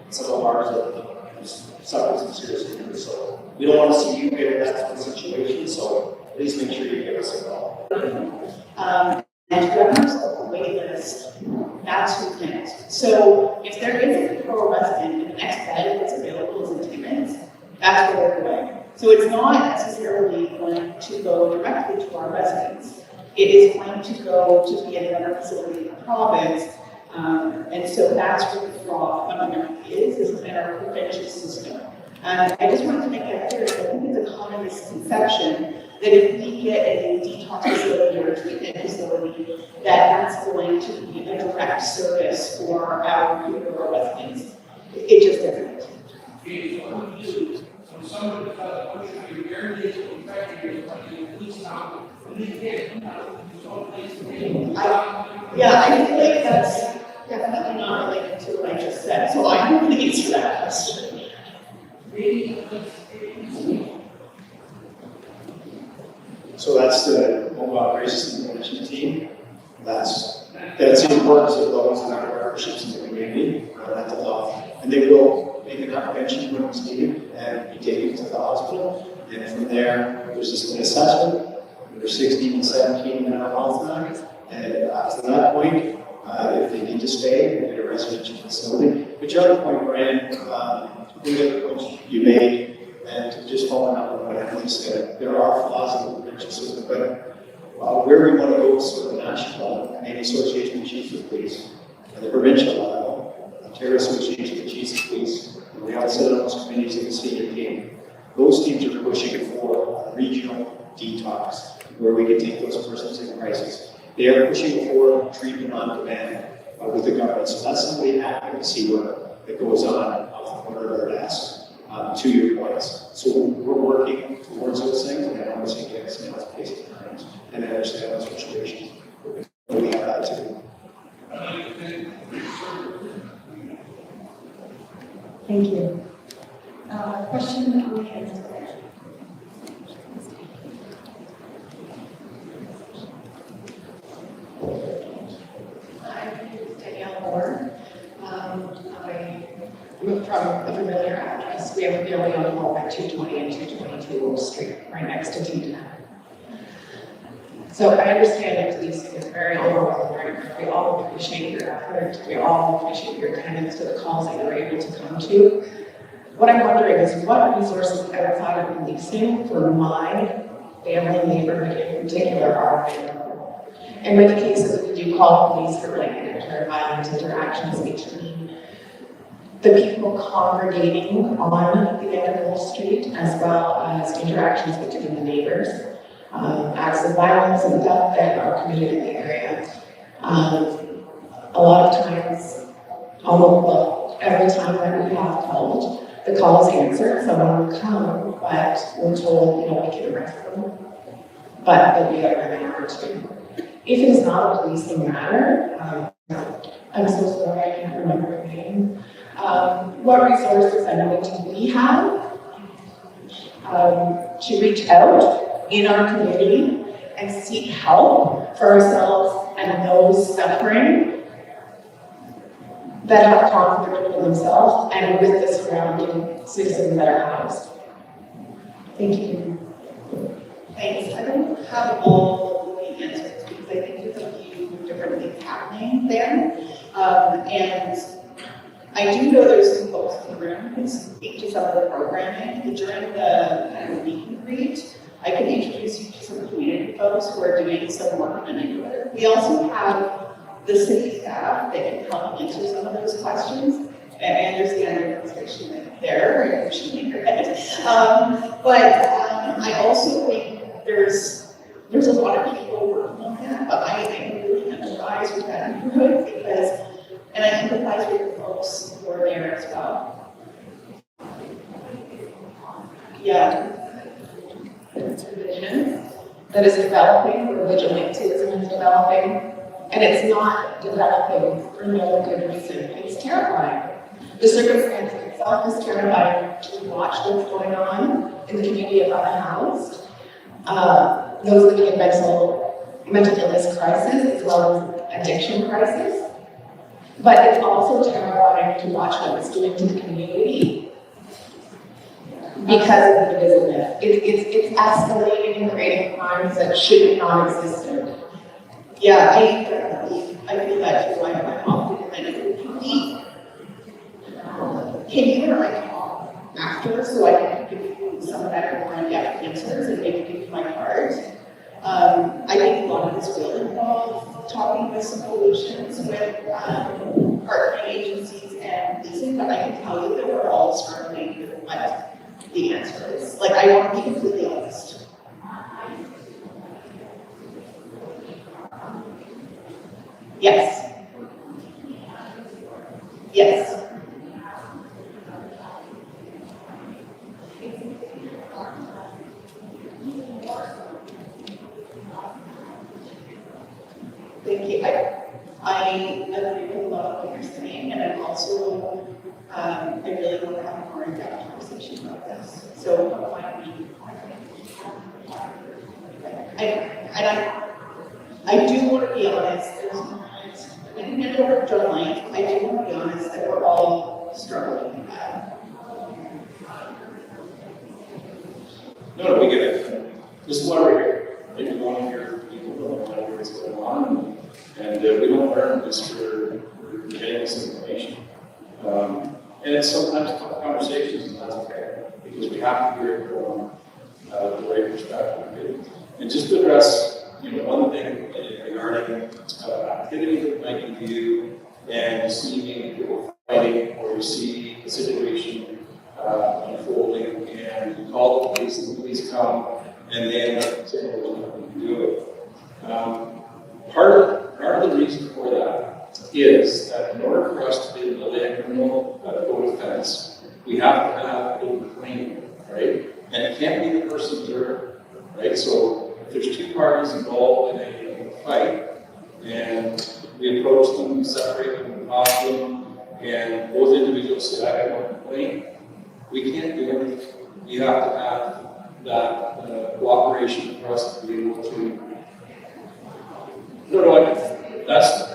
Some of ours have suffered some serious injuries, so we don't want to see you get in that sort of situation, so please make sure you give us a call. And members of the wait list, that's who's next. So if there is a Peterborough resident and the next bed that's available is in 10 minutes, that's where they're going. So it's not necessarily going to go directly to our residents. It is going to go to be at another facility in the province. And so that's where the flaw fundamentally is in our prevention system. And I just wanted to make that clear, because I think it's a common misconception that if we get a detox facility or a treatment facility, that's going to be a direct service for our Peterborough residents. It just isn't. Yeah, I feel like that's definitely not related to what I just said, so I'm going to answer that question. So that's the mobile operations and management team. That's the importance of those in our partnerships in the community, mental health. And they will make an intervention when it's needed and be taken to the hospital. And from there, there's just an assessment. They're 16 and 17 mental health now. And after that point, if they need to stay, they get a residential facility. But your other point, Brian, you made, and just following up on what Emily said, there are flaws in the prevention system, but where we want to go is sort of the national level, Canadian Association of Chiefs of Police, and the provincial level, Ontario Association of Chiefs of Police, and we also set up those committees in the senior team. Those teams are pushing for a regional detox, where we can take those persons in crisis. They are pushing for treatment on demand with the government, so that's something advocacy work that goes on one of our desks. To your points. So we're working towards those things, and I obviously get some of those basic terms and understand those situations. We have that too. Thank you. Question on the end. I'm from a familiar address. We have a building on the wall at 220 and 222 Wolf Street, right next to Teton. So I understand that policing is very overwhelming. We all appreciate your effort. We all appreciate your attendance to the calls that you're able to come to. What I'm wondering is what resources outside of policing for my family neighborhood in particular are available? In many cases, we do call police for blanket or violent interactions between the people congregating on the end of Wolf Street, as well as interactions between the neighbors, acts of violence and death that are committed in the area. A lot of times, almost every time that we have called, the call is answered, someone will come, but we're told, we can arrest them, but they'll be there in an hour or two. If it is not a policing matter, I'm so sorry, I can't remember her name. What resources and what do we have to reach out in our community and seek help for ourselves and those suffering that have conflict with themselves and with the surrounding citizens that are housed? Thank you. Thanks. I don't have all the answers because I think there's a few different things happening there. And I do know there's some folks in the room who can speak to some of the programming. During the kind of meet and greet, I can introduce you to some community folks who are doing some work in the neighborhood. We also have the city staff that can help answer some of those questions. And I understand your frustration there, or shaking your head. But I also think there's a lot of people working on that, but I really empathize with that neighborhood because division that is developing, where vigilantism is developing, and it's not developing for no good reason. It's terrifying. The circumstance itself is terrifying to watch what's going on in the community of unhoused, those living in mental illness crisis as well as addiction crisis. But it's also terrifying to watch what it's doing to the community because of the divisiveness. It's escalating and creating crimes that should be non-existent. Yeah, I feel that too. I'm often like, can you like call after so I can give you some better, more in-depth answers and maybe give you my card? I think a lot of this will involve talking with some solutions with partnering agencies and leasing, but I can tell you that we're all struggling with what the answer is. Like, I want to be completely honest. Yes. Yes. Thank you. I agree with a lot of what you're saying, and I'm also, I really want to have a more in-depth conversation about this. So, I do want to be honest. I think I over John Lyons. I do want to be honest that we're all struggling with that. No, we get it. This is why we're here. Maybe we want to hear people who don't know what's going on, and we don't learn this for getting this information. And it's sometimes tough conversations, and that's okay, because we have to hear it from the right perspective. And just to address, one thing regarding activity that might be viewed, and you see people fighting, or you see a situation unfolding, and you call the police, and the police come, and they end up saying there's nothing to do with it. Part of the reason for that is that in order for us to be able to lay a criminal code of offense, we have to have a complaint, right? And it can't be the person's murder, right? So if there's two parties involved in a fight, and we approach them, we separate them, we talk to them, and both individuals say, I have no complaint, we can't do anything. You have to have that cooperation for us to be able to. That's just.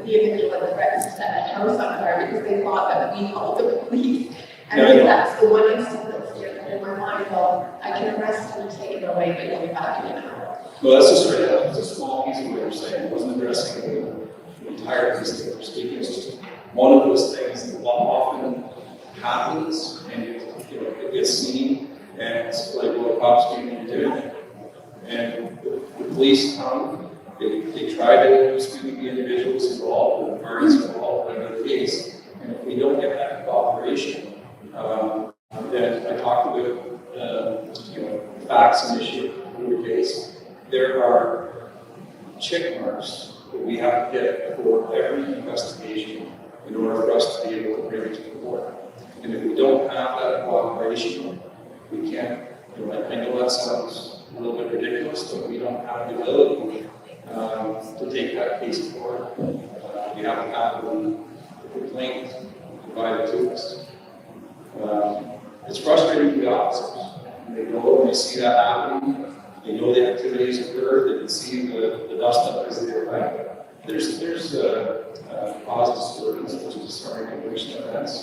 The individual that threatened to set a house on fire because they thought that we called the police. And I think that's the one instance that's in my mind. Well, I can arrest him and take him away, but he'll be back in an hour. Well, that's just right. That's a small piece of what you're saying. It wasn't addressing the entire piece that we're speaking. It's just one of those things that often happens, and it gets seen, and it's like, well, cops can't do anything. And the police come, they try to speak to the individuals involved, or the parties involved in the case, and if we don't get that cooperation, then I talked with facts and issue in the case. There are check marks that we have to get for every investigation in order for us to be able to bring it to the court. And if we don't have that cooperation, we can't. I know that sounds a little bit ridiculous, but we don't have the ability to take that case to court. We have to have the complaint provided to us. It's frustrating to the officers. They know when they see that happening, they know the activities occurred, they can see the dust up as they were back. There's cause of disturbance, which is a summary conviction offense,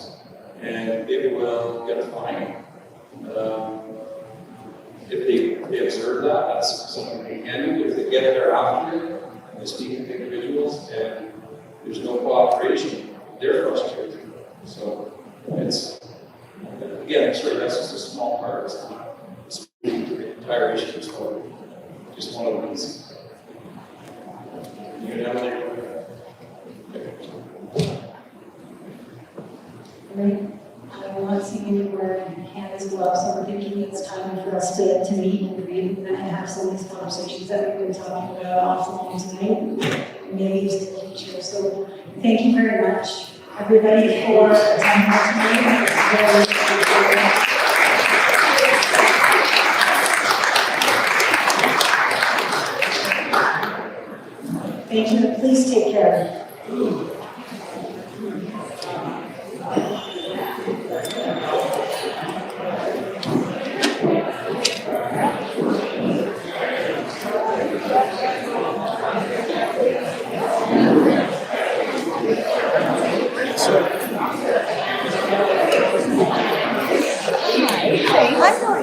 and they will get a fine. If they observe that, that's something they can do. If they get there after, and they speak to individuals, and there's no cooperation, they're frustrated. So it's, again, that's just a small part. It's not speaking to the entire issue, so just one of the pieces. You know, I'm not seeing anywhere hands go up, so we're thinking it's time for us to meet and read and have some of these conversations that we've been talking about offline tonight, and maybe just in the future. So thank you very much, everybody, for attending tonight. Thank you. Please take care.